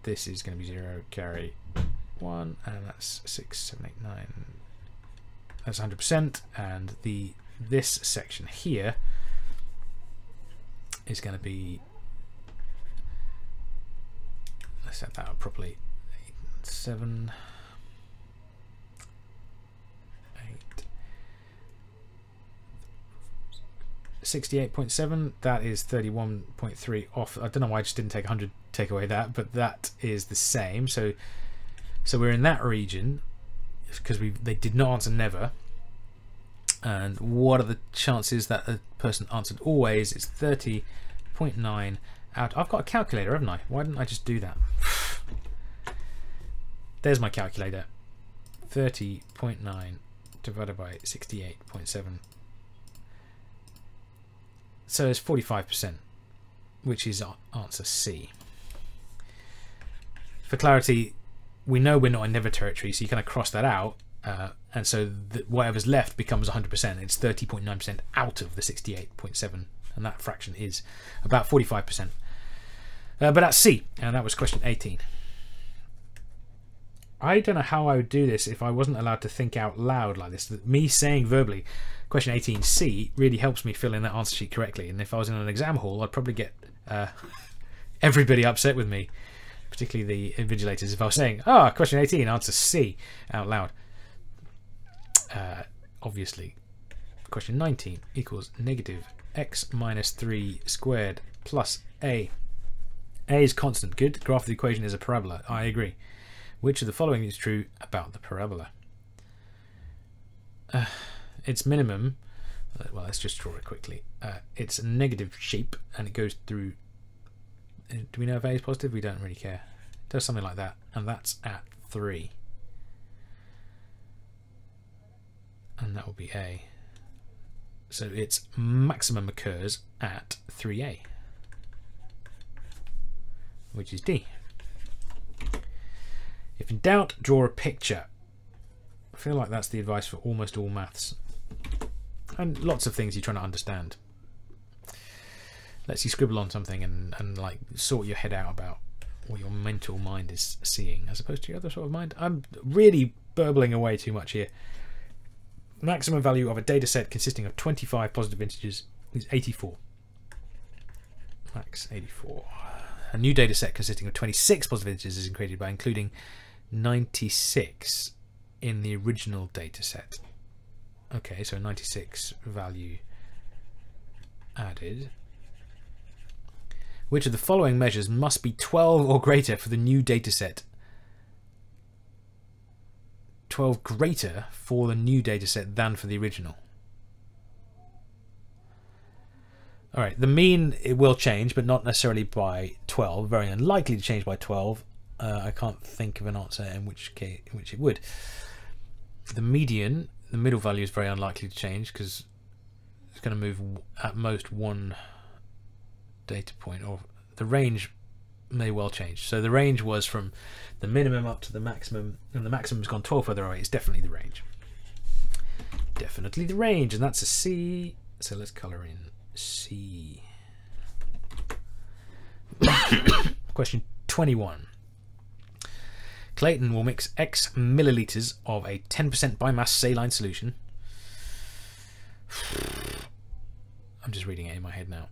This is going to be 0, carry 1, and that's 6, 7, 8, 9. That's 100%, and this section here is going to be, let's set that up properly, 7, 8, 68.7. That is 31.3 off. I don't know why I just didn't take 100, take away that, but that is the same. So we're in that region because they did not answer never. And what are the chances that a person answered always? It's 30.9 out. I've got a calculator, haven't I? Why didn't I just do that? There's my calculator. 30.9 divided by 68.7. So it's 45%, which is answer C. For clarity, we know we're not in never territory, so you kind of cross that out. And so whatever's left becomes 100%. It's 30.9% out of the 68.7, and that fraction is about 45%. But that's C, and that was question 18. I don't know how I would do this if I wasn't allowed to think out loud like this. Me saying verbally, question 18C really helps me fill in that answer sheet correctly. And if I was in an exam hall, I'd probably get everybody upset with me, particularly the invigilators, if I was saying, question 18, answer C, out loud. Obviously, question 19 equals negative x minus 3 squared plus a. A is constant. Good. Graph of the equation is a parabola. I agree. Which of the following is true about the parabola? Its minimum, well, let's just draw it quickly. It's a negative shape and it goes through. Do we know if A is positive? We don't really care. It does something like that, and that's at 3. And that will be A. So its maximum occurs at 3A, which is D. If in doubt, draw a picture. I feel like that's the advice for almost all maths. And lots of things you're trying to understand. Lets you scribble on something and like sort your head out about what your mental mind is seeing as opposed to your other sort of mind. I'm really burbling away too much here. Maximum value of a data set consisting of 25 positive integers is 84. Max 84. A new data set consisting of 26 positive integers is created by including 96 in the original data set. Okay, so 96 value added. Which of the following measures must be 12 or greater for the new data set? 12 greater for the new data set than for the original. Alright, the mean, it will change, but not necessarily by 12. Very unlikely to change by 12. I can't think of an answer in which it would. The median, the middle value, is very unlikely to change because it's going to move at most one data point, or the range may well change. So the range was from the minimum up to the maximum, and the maximum's gone 12 further away. It's definitely the range. Definitely the range, and that's a C. So let's colour in C. Question 21. Clayton will mix X millilitres of a 10% biomass saline solution. I'm just reading it in my head now.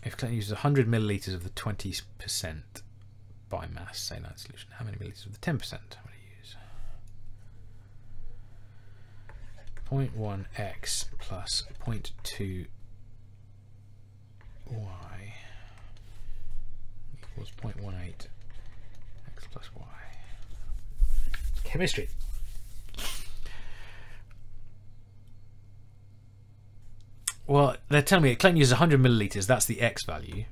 If Clayton uses 100 milliliters of the 20% biomass saline solution, how many milliliters of the 10% would he use? 0.1x plus 0.2y equals 0.18 x plus y. Chemistry. Well, they're telling me Clayton uses 100 milliliters. That's the x value.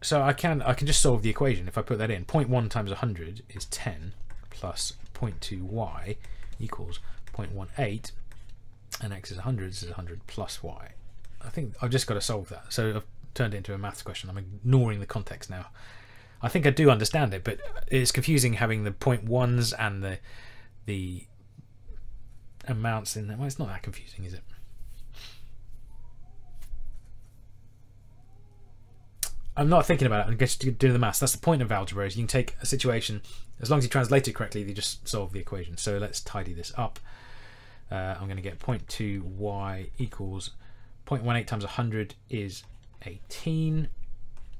So I can just solve the equation if I put that in. 0.1 times 100 is 10 plus 0.2y equals 0.18, and x is 100. This is 100 plus y. I think I've just got to solve that. So I've turned it into a maths question. I'm ignoring the context now. I think I do understand it, but it's confusing having the 0.1s and the amounts in there. Well, it's not that confusing, is it? I'm not thinking about it. I'm just doing the maths. That's the point of algebra, is you can take a situation, as long as you translate it correctly, you just solve the equation. So let's tidy this up. I'm going to get 0.2y equals 0.18 times 100 is 18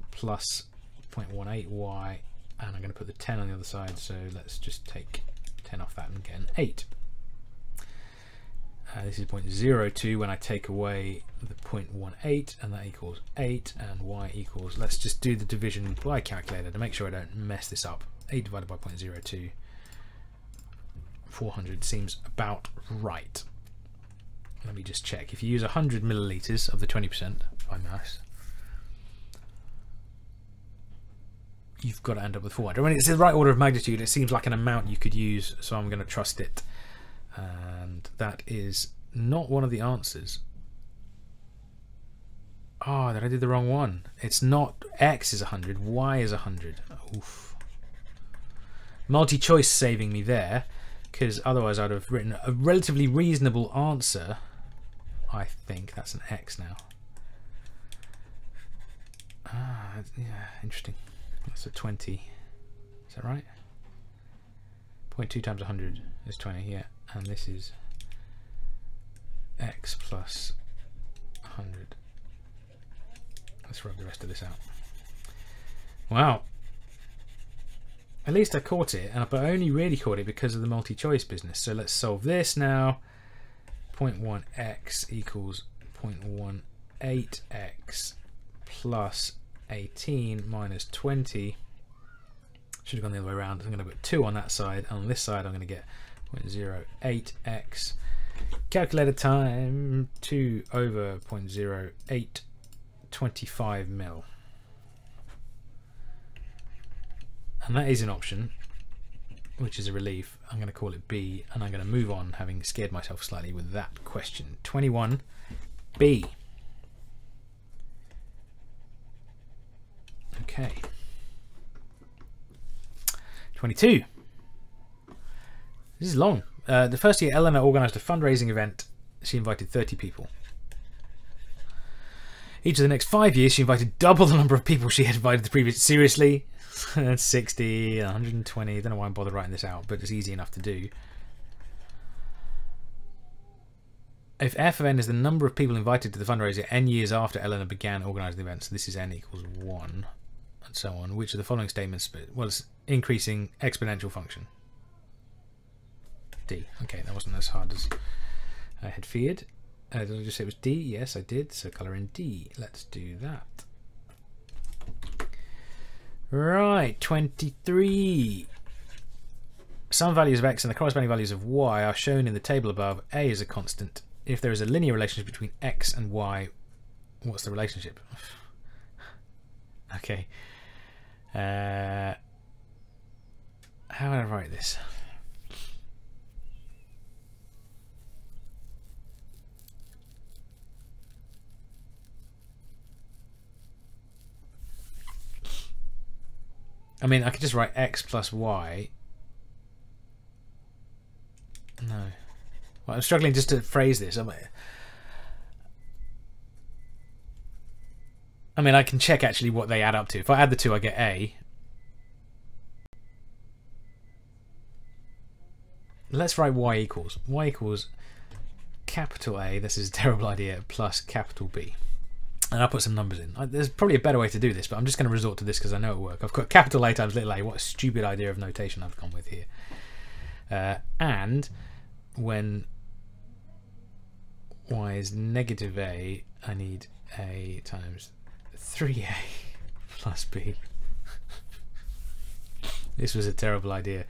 plus 0.18y, and I'm going to put the 10 on the other side, so let's just take 10 off that and get an 8. This is 0.02 when I take away the 0.18, and that equals 8, and y equals, let's just do the division by calculator to make sure I don't mess this up. 8 divided by 0.02, 400 seems about right. Let me just check. If you use 100 milliliters of the 20% by mass, you've got to end up with 400. When it's the right order of magnitude, it seems like an amount you could use, so I'm going to trust it. And that is not one of the answers. Oh, did I do the wrong one? It's not x is 100, y is 100. Oof. Multi-choice saving me there, because otherwise I'd have written a relatively reasonable answer. I think that's an x now. Ah, yeah, interesting. That's a 20. Is that right? 0.2 times 100 is 20, yeah. And this is x plus 100. Let's rub the rest of this out. Wow. At least I caught it, but I only really caught it because of the multi-choice business. So let's solve this now. 0.1x equals 0.18x plus 18 minus 20. Should have gone the other way around. I'm going to put 2 on that side, and on this side I'm going to get 0.08x. Calculator time, 2 over 0.08, 25 mil. And that is an option, which is a relief. I'm going to call it B, and I'm going to move on, having scared myself slightly with that question. 21B. Okay. 22. This is long. The first year, Eleanor organised a fundraising event. She invited 30 people. Each of the next 5 years, she invited double the number of people she had invited the previous. Seriously? 60, 120. I don't know why I'm bothered writing this out, but it's easy enough to do. If f of n is the number of people invited to the fundraiser n years after Eleanor began organising the event, so this is n equals 1, and so on, which of the following statements, well, it's increasing exponential function. D. Okay, that wasn't as hard as I had feared. Did I just say it was D? Yes, I did. So colour in D. Let's do that. Right, 23. Some values of x and the corresponding values of y are shown in the table above. A is a constant. If there is a linear relationship between x and y, what's the relationship? Okay. How would I write this? I mean, I could just write x plus y. No. Well, I'm struggling just to phrase this. I mean, I can check actually what they add up to. If I add the two, I get A. Let's write y equals. Y equals capital A, this is a terrible idea, plus capital B. And I'll put some numbers in. There's probably a better way to do this, but I'm just going to resort to this because I know it'll work. I've got capital A times little a. What a stupid idea of notation I've gone with here. And when y is negative a, I need a times 3a plus b. This was a terrible idea.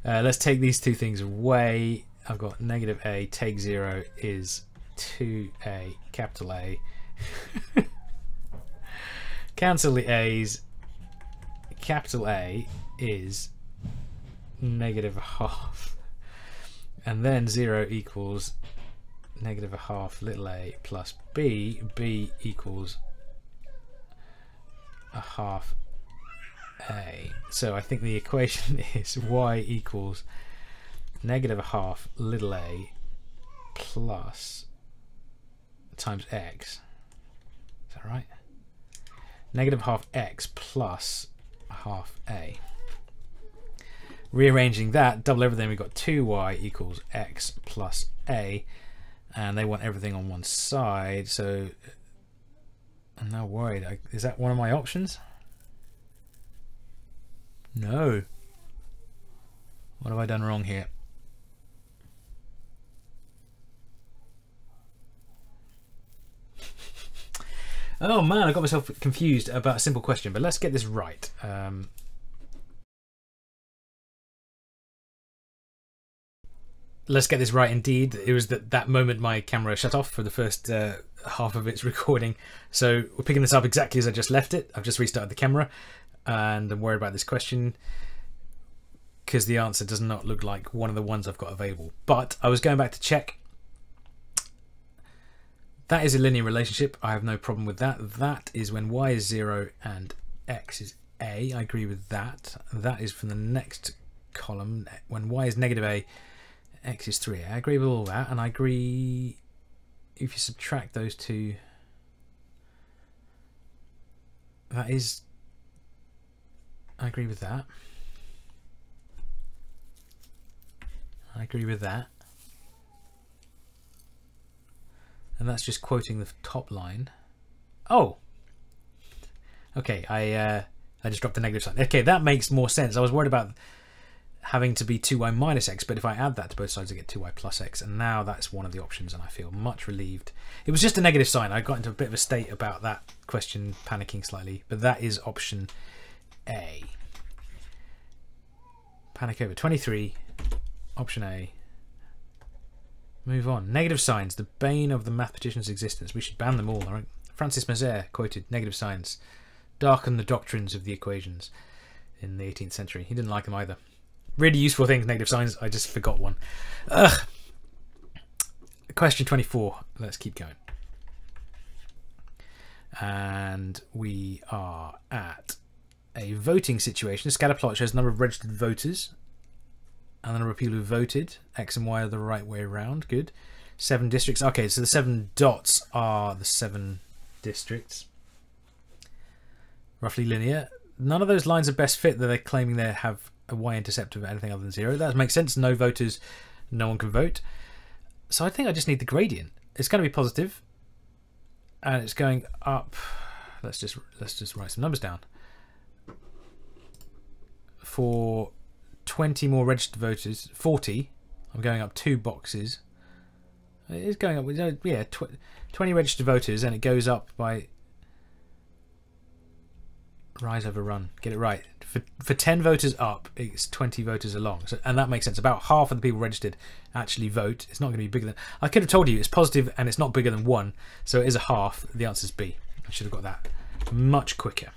Let's take these two things away. I've got negative a, take 0 is 2a, capital A. Cancel the a's. Capital A is negative a half. And then 0 equals negative a half little a plus b. B equals a half a. So I think the equation is y equals negative a half little a plus times x. Is that right? Negative half x plus half a. Rearranging that, double everything, we've got 2y equals x plus a, and they want everything on one side, so I'm now worried. Is that one of my options? No. What have I done wrong here? Oh man, I got myself confused about a simple question, but let's get this right. Let's get this right indeed. It was that moment my camera shut off for the first half of its recording. So we're picking this up exactly as I just left it. I've just restarted the camera and I'm worried about this question because the answer does not look like one of the ones I've got available. But I was going back to check. That is a linear relationship. I have no problem with that. That is when y is 0 and x is a. I agree with that. That is from the next column. When y is negative a, x is 3a. I agree with all that, and I agree if you subtract those two, that is, I agree with that. I agree with that. And that's just quoting the top line. Oh, okay. I just dropped the negative sign. Okay, that makes more sense. I was worried about having to be 2y minus x, but if I add that to both sides, I get 2y plus x, and now that's one of the options, and I feel much relieved. It was just a negative sign. I got into a bit of a state about that question, panicking slightly, but that is option A. Panic over 23. Option A. Move on. Negative signs, the bane of the mathematician's existence. We should ban them all, alright? Francis Mézère quoted negative signs darken the doctrines of the equations in the 18th century. He didn't like them either. Really useful things, negative signs. I just forgot one. Ugh. Question 24. Let's keep going. And we are at a voting situation. A scatter plot shows the number of registered voters and the number of people who voted. X and Y are the right way around. Good. 7 districts. Okay, so the 7 dots are the 7 districts. Roughly linear. None of those lines are best fit that they're claiming they have a y-intercept of anything other than 0. That makes sense. No voters, no one can vote. So I think I just need the gradient. It's going to be positive, and it's going up. Let's just write some numbers down. For 20 more registered voters, 40. I'm going up 2 boxes. It is going up. Yeah, 20 registered voters, and it goes up by rise over run. Get it right. For 10 voters up, it's 20 voters along. So, and that makes sense. About half of the people registered actually vote. It's not going to be bigger than... I could have told you it's positive and it's not bigger than 1. So it is a half. The answer is B. I should have got that much quicker.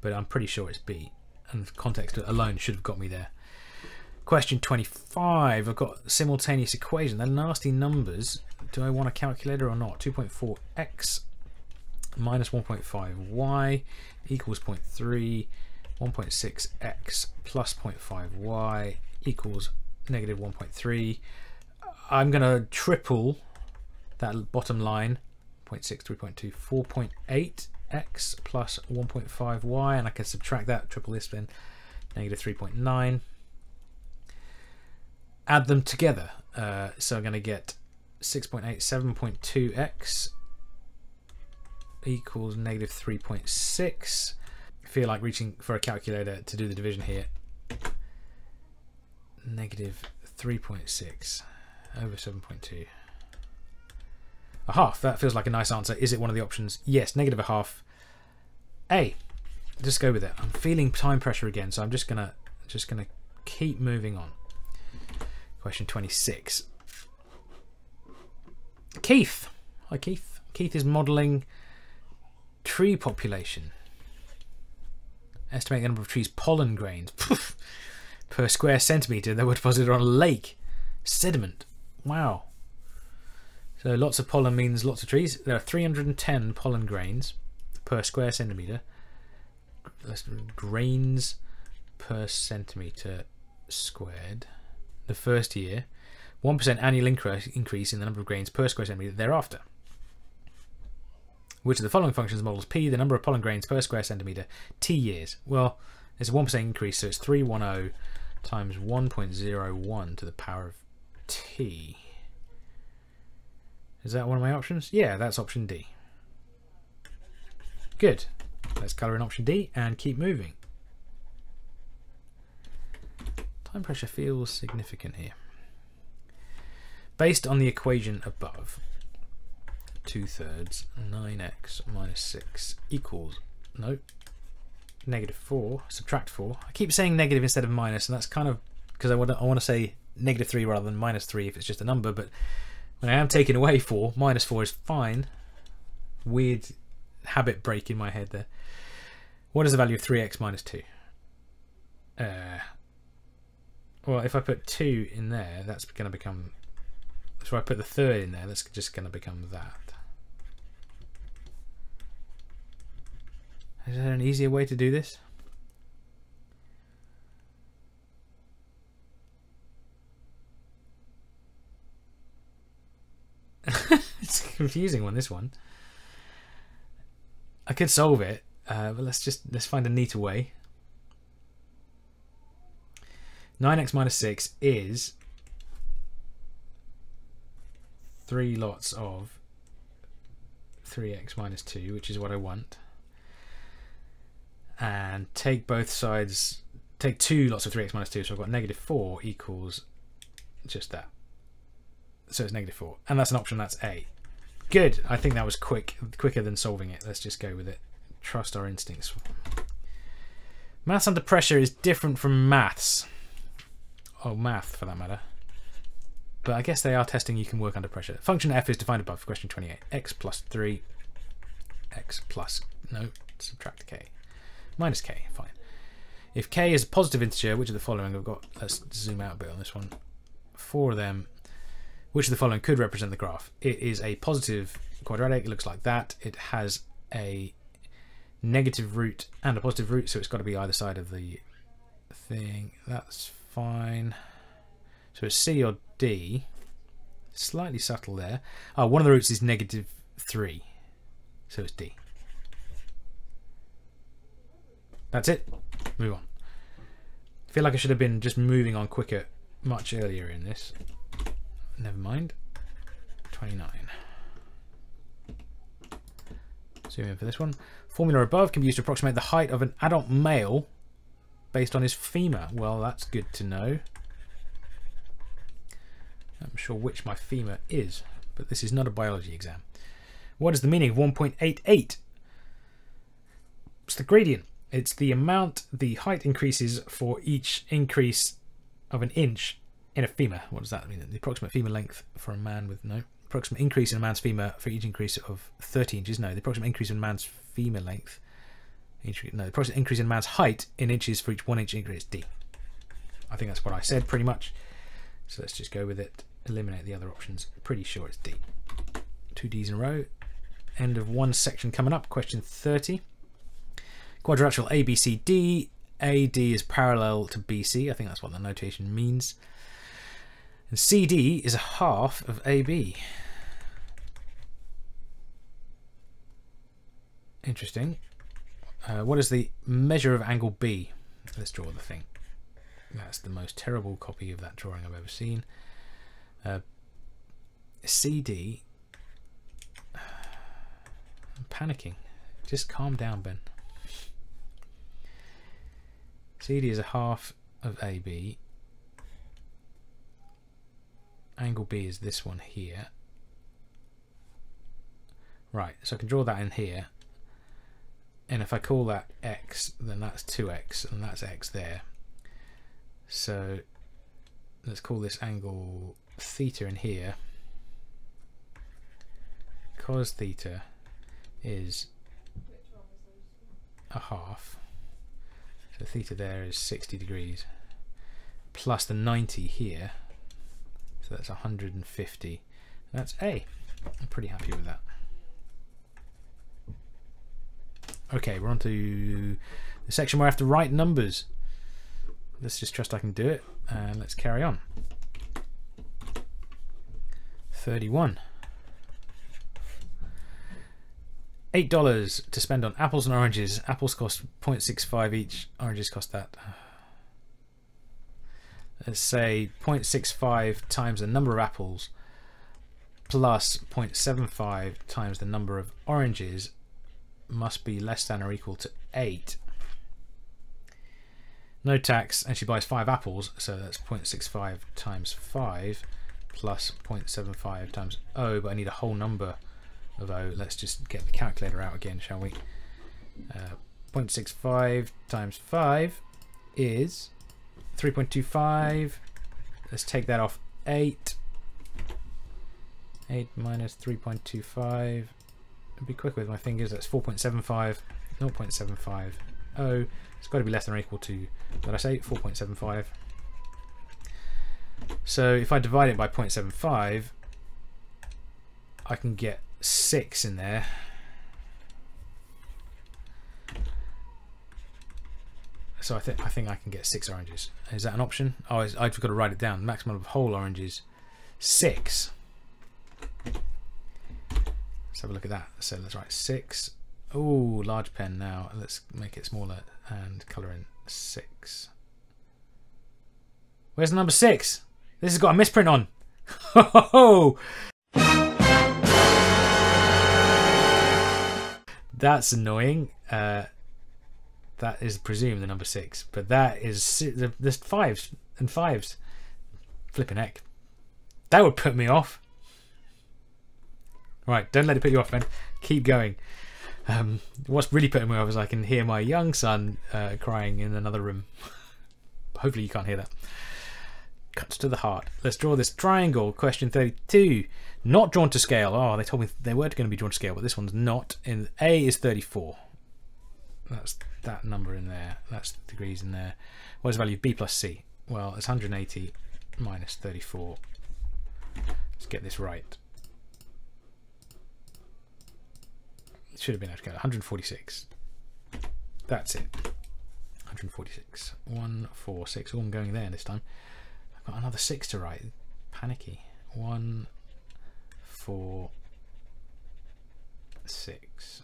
But I'm pretty sure it's B. And context alone should have got me there. Question 25. I've got simultaneous equation. They're nasty numbers. Do I want a calculator or not? 2.4x minus 1.5y equals 0.3. 1.6x plus 0.5y equals negative 1.3. I'm going to triple that bottom line. 0.6, 3.2, 4.8x plus 1.5y, and I can subtract that, triple this then, negative 3.9. Add them together. So I'm going to get 6.8, 7.2x equals negative 3.6. I feel like reaching for a calculator to do the division here. Negative 3.6 over 7.2. A half. That feels like a nice answer. Is it one of the options? Yes, negative a half. A. Just go with it. I'm feeling time pressure again, so I'm just gonna keep moving on. Question 26. Keith. Hi, Keith. Keith is modelling tree population. Estimate the number of trees' pollen grains per square centimetre that were deposited on a lake. Sediment. Wow. So lots of pollen means lots of trees. There are 310 pollen grains per square centimetre. Grains per centimetre squared. The first year. 1% annual increase in the number of grains per square centimetre thereafter. Which of the following functions models P, the number of pollen grains per square centimetre, T years? Well, there's a 1% increase, so it's 310 times 1.01 to the power of T. Is that one of my options? Yeah, that's option D. Good. Let's colour in option D and keep moving. Time pressure feels significant here. Based on the equation above, 2/3 9x minus 6 equals, nope, negative 4, subtract 4. I keep saying negative instead of minus, and that's kind of because I want to say negative 3 rather than minus 3 if it's just a number, but when I am taking away 4, minus 4 is fine. Weird habit break in my head there. What is the value of 3x minus 2? Well, if I put 2 in there, that's going to become... So if I put the third in there, that's just going to become that. Is there an easier way to do this? It's a confusing one, this one. I could solve it, but let's find a neater way. 9x minus 6 is 3 lots of 3x minus 2, which is what I want. And take both sides, take 2 lots of 3x minus 2, so I've got negative 4 equals just that. So it's negative 4. And that's an option, that's A. Good. I think that was quicker than solving it. Let's just go with it. Trust our instincts. Maths under pressure is different from maths. Oh, math for that matter. But I guess they are testing you can work under pressure. Function f is defined above, question 28. X plus 3, x plus, no, subtract k. Minus k, fine. If k is a positive integer, which of the following I've got, let's zoom out a bit on this one. 4 of them. Which of the following could represent the graph? It is a positive quadratic, it looks like that. It has a negative root and a positive root, so it's got to be either side of the thing. That's fine. So it's C or D. Slightly subtle there. Oh, one of the roots is negative 3, so it's D. That's it. Move on. I feel like I should have been just moving on quicker much earlier in this. Never mind. 29. Zoom in for this one. Formula above can be used to approximate the height of an adult male based on his femur. Well, that's good to know. I'm not sure which my femur is, but this is not a biology exam. What is the meaning of 1.88? It's the gradient. It's the amount the height increases for each increase of an inch in a femur. What does that mean? The approximate femur length for a man with no approximate increase in a man's femur for each increase of 30 inches. No, the approximate increase in a man's femur length. No, the approximate increase in a man's height in inches for each 1 inch increase. D. I think that's what I said pretty much. So let's just go with it. Eliminate the other options. Pretty sure it's D. 2 D's in a row. End of one section coming up. Question 30. Quadrilateral ABCD. AD is parallel to BC. I think that's what the notation means. And CD is a half of AB. Interesting. What is the measure of angle B? Let's draw the thing. That's the most terrible copy of that drawing I've ever seen. CD. I'm panicking. Just calm down, Ben. CD is a half of AB. Angle B is this one here. Right, so I can draw that in here. And if I call that X, then that's 2X, and that's X there. So let's call this angle theta in here. Cos theta is a half. So theta there is 60 degrees. Plus the 90 here. So that's 150. That's A. I'm pretty happy with that. Okay, we're on to the section where I have to write numbers. Let's just trust I can do it, and let's carry on. 31. $8 to spend on apples and oranges. Apples cost 0.65 each. Oranges cost that. Let's say 0.65 times the number of apples plus 0.75 times the number of oranges must be less than or equal to 8. No tax, and she buys 5 apples, so that's 0.65 times 5 plus 0.75 times O, but I need a whole number of O. Let's just get the calculator out again, shall we? 0.65 times 5 is 3.25. Let's take that off 8. 8 minus 3.25. Be quick with my fingers. That's 4.75. 0.75. Oh, it's got to be less than or equal to, what did I say? 4.75. So if I divide it by 0.75, I can get 6 in there. So I think I can get 6 oranges. Is that an option? Oh, I've got to write it down. Maximum of whole oranges, 6. Let's have a look at that. So let's write 6. Oh, large pen now. Let's make it smaller and colour in 6. Where's the number 6? This has got a misprint on. Oh, that's annoying. That is presumed the number 6, but that is there's 5s and 5s. Flipping heck, that would put me off. Right, don't let it put you off, man. Keep going. What's really putting me off is I can hear my young son crying in another room. Hopefully you can't hear that. Cuts to the heart. Let's draw this triangle. Question 32. Not drawn to scale. Oh, they told me they were going to be drawn to scale, but this one's not. In A is 34. That's that number in there. That's the degrees in there. What is the value of B plus C? Well, it's 180 minus 34. Let's get this right. It should have been able to get 146. That's it. 146. 146. Oh, I'm going there this time. I've got another 6 to write. Panicky. 1, 4, 6.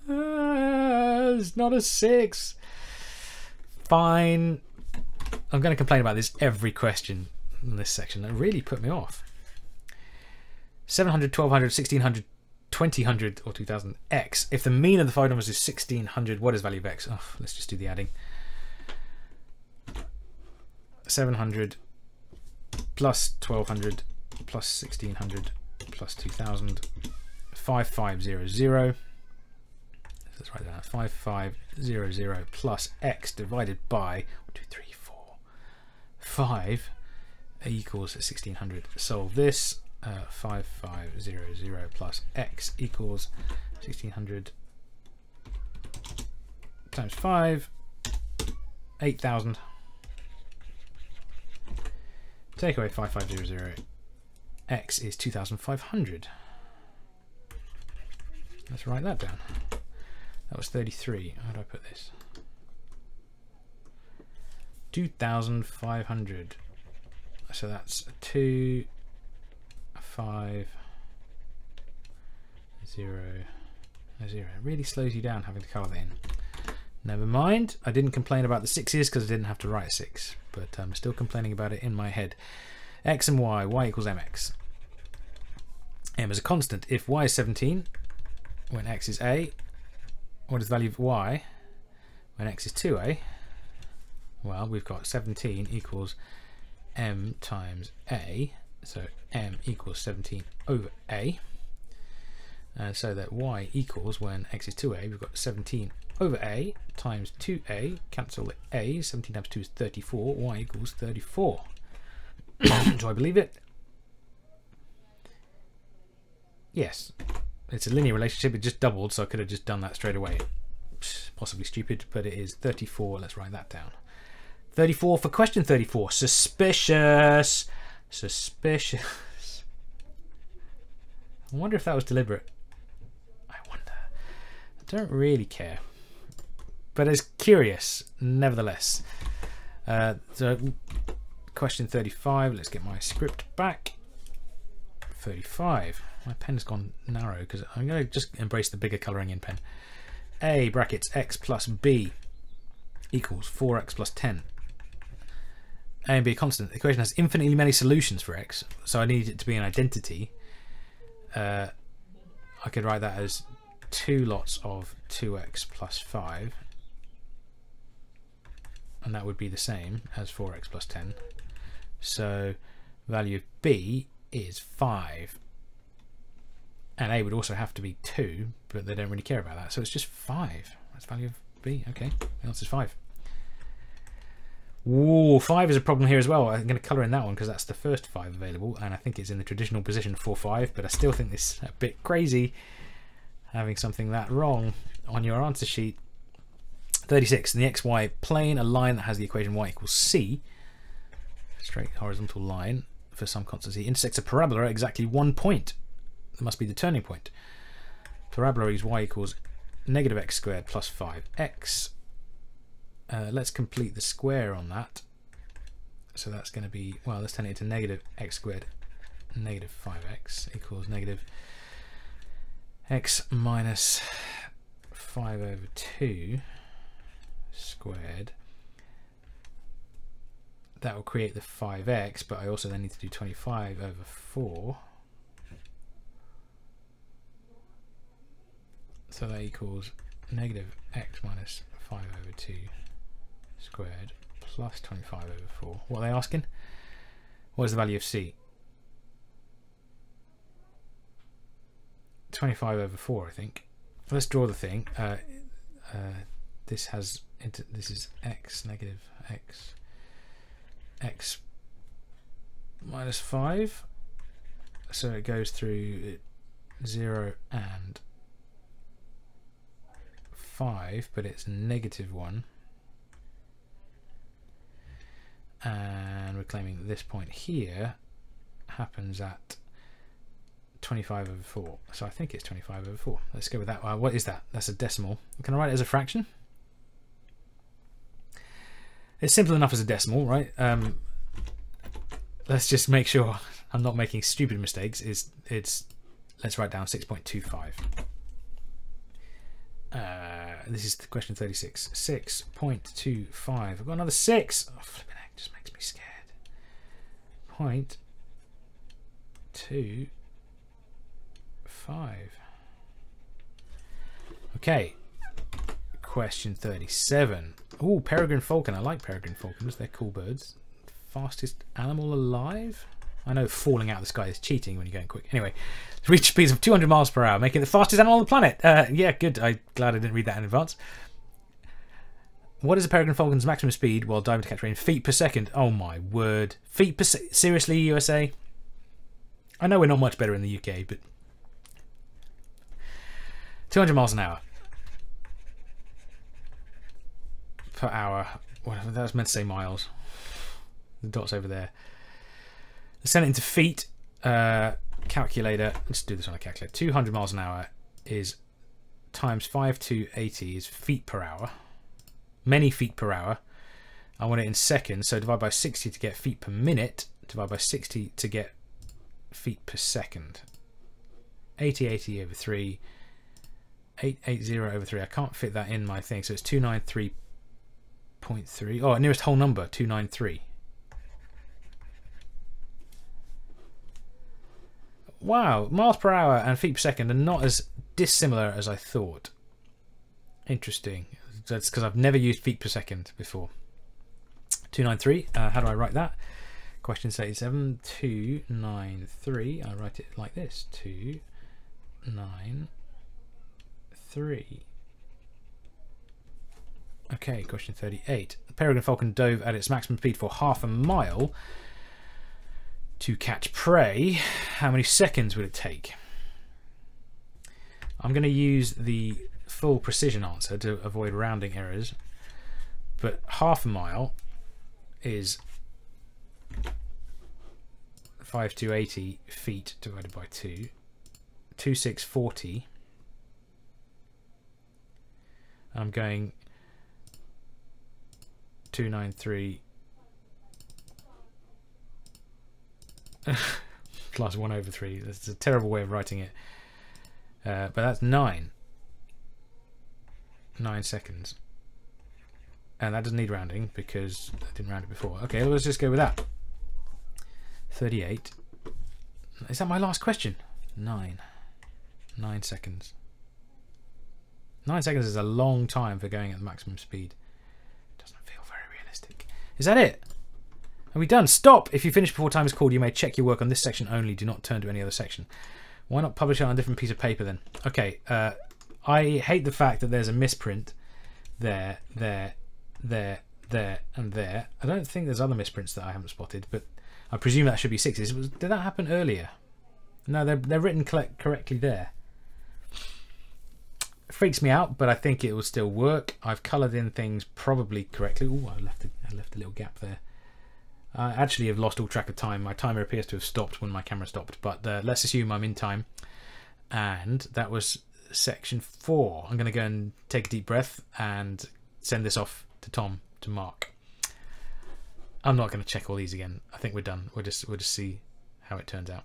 It's not a 6. Fine. I'm going to complain about this every question in this section. That really put me off. 700, 1200, 1600, 2000 or 2000 x. If the mean of the 5 numbers is 1600, what is the value of x? Oh, let's just do the adding. 700 plus 1200 plus 1600 plus 2000. 5500. Let's write that. 5500 plus x divided by 1, 2, 3, 4, 5 equals 1600. Solve this. 5500 plus x equals 1600 times 5, 8000. Take away 5500. X is 2500. Let's write that down. That was 33. How do I put this? 2500. So that's 2, 5, 0, 0. It really slows you down having to colour that in. Never mind. I didn't complain about the 6's because I didn't have to write 6, but I'm still complaining about it in my head. X and y. Y equals mx. m as a constant. If y is 17 when x is a, what is the value of y when x is 2a? Well, we've got 17 equals m times a, so m equals 17 over a. So that y equals, when x is 2a, we've got 17 over a times 2a, cancel the a, 17 times 2 is 34, y equals 34. Do I believe it? Yes. It's a linear relationship, it just doubled, so I could have just done that straight away. Possibly stupid, but it is 34. Let's write that down. 34 for question 34. Suspicious. Suspicious. I wonder if that was deliberate. I wonder. I don't really care. But it's curious, nevertheless. So, question 35. Let's get my script back. 35. My pen's gone narrow because I'm going to just embrace the bigger colouring in pen. A brackets x plus b equals 4x plus 10. A and b are constant. The equation has infinitely many solutions for x, so I need it to be an identity. I could write that as 2 lots of 2x plus 5, and that would be the same as 4x plus 10. So value of b is 5. And a would also have to be 2, but they don't really care about that. So it's just 5. That's value of b. Okay, the answer is 5. Ooh, 5 is a problem here as well. I'm going to colour in that one because that's the first 5 available, and I think it's in the traditional position 4-5, but I still think this is a bit crazy having something that wrong on your answer sheet. 36. In the xy plane, a line that has the equation y equals c, straight horizontal line for some constant c, intersects a parabola at exactly 1 point. That must be the turning point. Parabola is y equals negative x squared plus 5x. Let's complete the square on that. So that's going to be, well, let's turn it into negative x squared negative 5x equals negative x minus 5 over 2 squared. That will create the 5x, but I also then need to do 25 over 4. So that equals negative x minus 5 over 2 squared plus 25 over 4. What are they asking? What is the value of c? 25 over 4, I think. Let's draw the thing. This is x negative x minus 5. So it goes through 0 and 5, but it's negative 1. And we're claiming that this point here happens at 25 over 4. So I think it's 25 over 4. Let's go with that. What is that? That's a decimal. Can I write it as a fraction? It's simple enough as a decimal, right? Let's just make sure I'm not making stupid mistakes. Let's write down 6.25. This is question 36. 6.25. I've got another 6. Oh, flipping heck, just makes me scared. 0.25. Okay. Question 37. Oh, peregrine falcon. I like peregrine falcons. They're cool birds. Fastest animal alive? I know falling out of the sky is cheating when you're going quick. Anyway, reach speeds of 200 miles per hour, making it the fastest animal on the planet. Yeah, good. I'm glad I didn't read that in advance. What is a peregrine falcon's maximum speed while diving to catch prey in feet per second? Oh my word. Feet per second? Seriously, USA? I know we're not much better in the UK, but 200 miles an hour. Per hour. Whatever, that was meant to say miles. The dot's over there. Let's send it into feet. Calculator. Let's do this on a calculator. 200 miles an hour is times 5 to 80 is feet per hour. Many feet per hour. I want it in seconds, so divide by 60 to get feet per minute. Divide by 60 to get feet per second. 80 over 3. 880 over 3. I can't fit that in my thing, so it's 293.3. Oh, nearest whole number, 293. Wow, miles per hour and feet per second are not as dissimilar as I thought. Interesting. That's because I've never used feet per second before. 293, how do I write that? Question 37, 293, I write it like this, 293. Okay, question 38. The peregrine falcon dove at its maximum speed for half a mile to catch prey. How many seconds would it take? I'm going to use the full precision answer to avoid rounding errors, but half a mile is 5280 feet divided by 2, 2640. I'm going 293 plus 1 over 3. That's a terrible way of writing it, but that's 9 seconds, and that doesn't need rounding because I didn't round it before. Okay, let's just go with that. 38. Is that my last question? 9 seconds. 9 seconds is a long time for going at the maximum speed. Doesn't feel very realistic. Is that it? Are we done? Stop! If you finish before time is called, you may check your work on this section only. Do not turn to any other section. Why not publish it on a different piece of paper then? Okay, I hate the fact that there's a misprint there, there, and there. I don't think there's other misprints that I haven't spotted, but I presume that should be 6s. Did that happen earlier? No, they're written correctly there. It freaks me out, but I think it will still work. I've coloured in things probably correctly. Oh, I left a little gap there. I actually have lost all track of time. My timer appears to have stopped when my camera stopped, but let's assume I'm in time. And that was section 4. I'm going to go and take a deep breath and send this off to Tom to mark. I'm not going to check all these again. I think we're done. We'll just see how it turns out.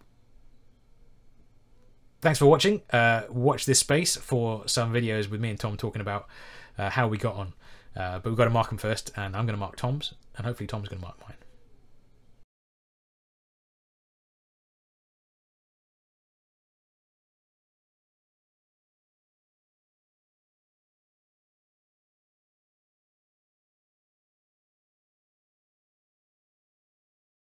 Thanks for watching. Watch this space for some videos with me and Tom talking about how we got on. But we've got to mark them first, and I'm going to mark Tom's, and hopefully Tom's going to mark mine.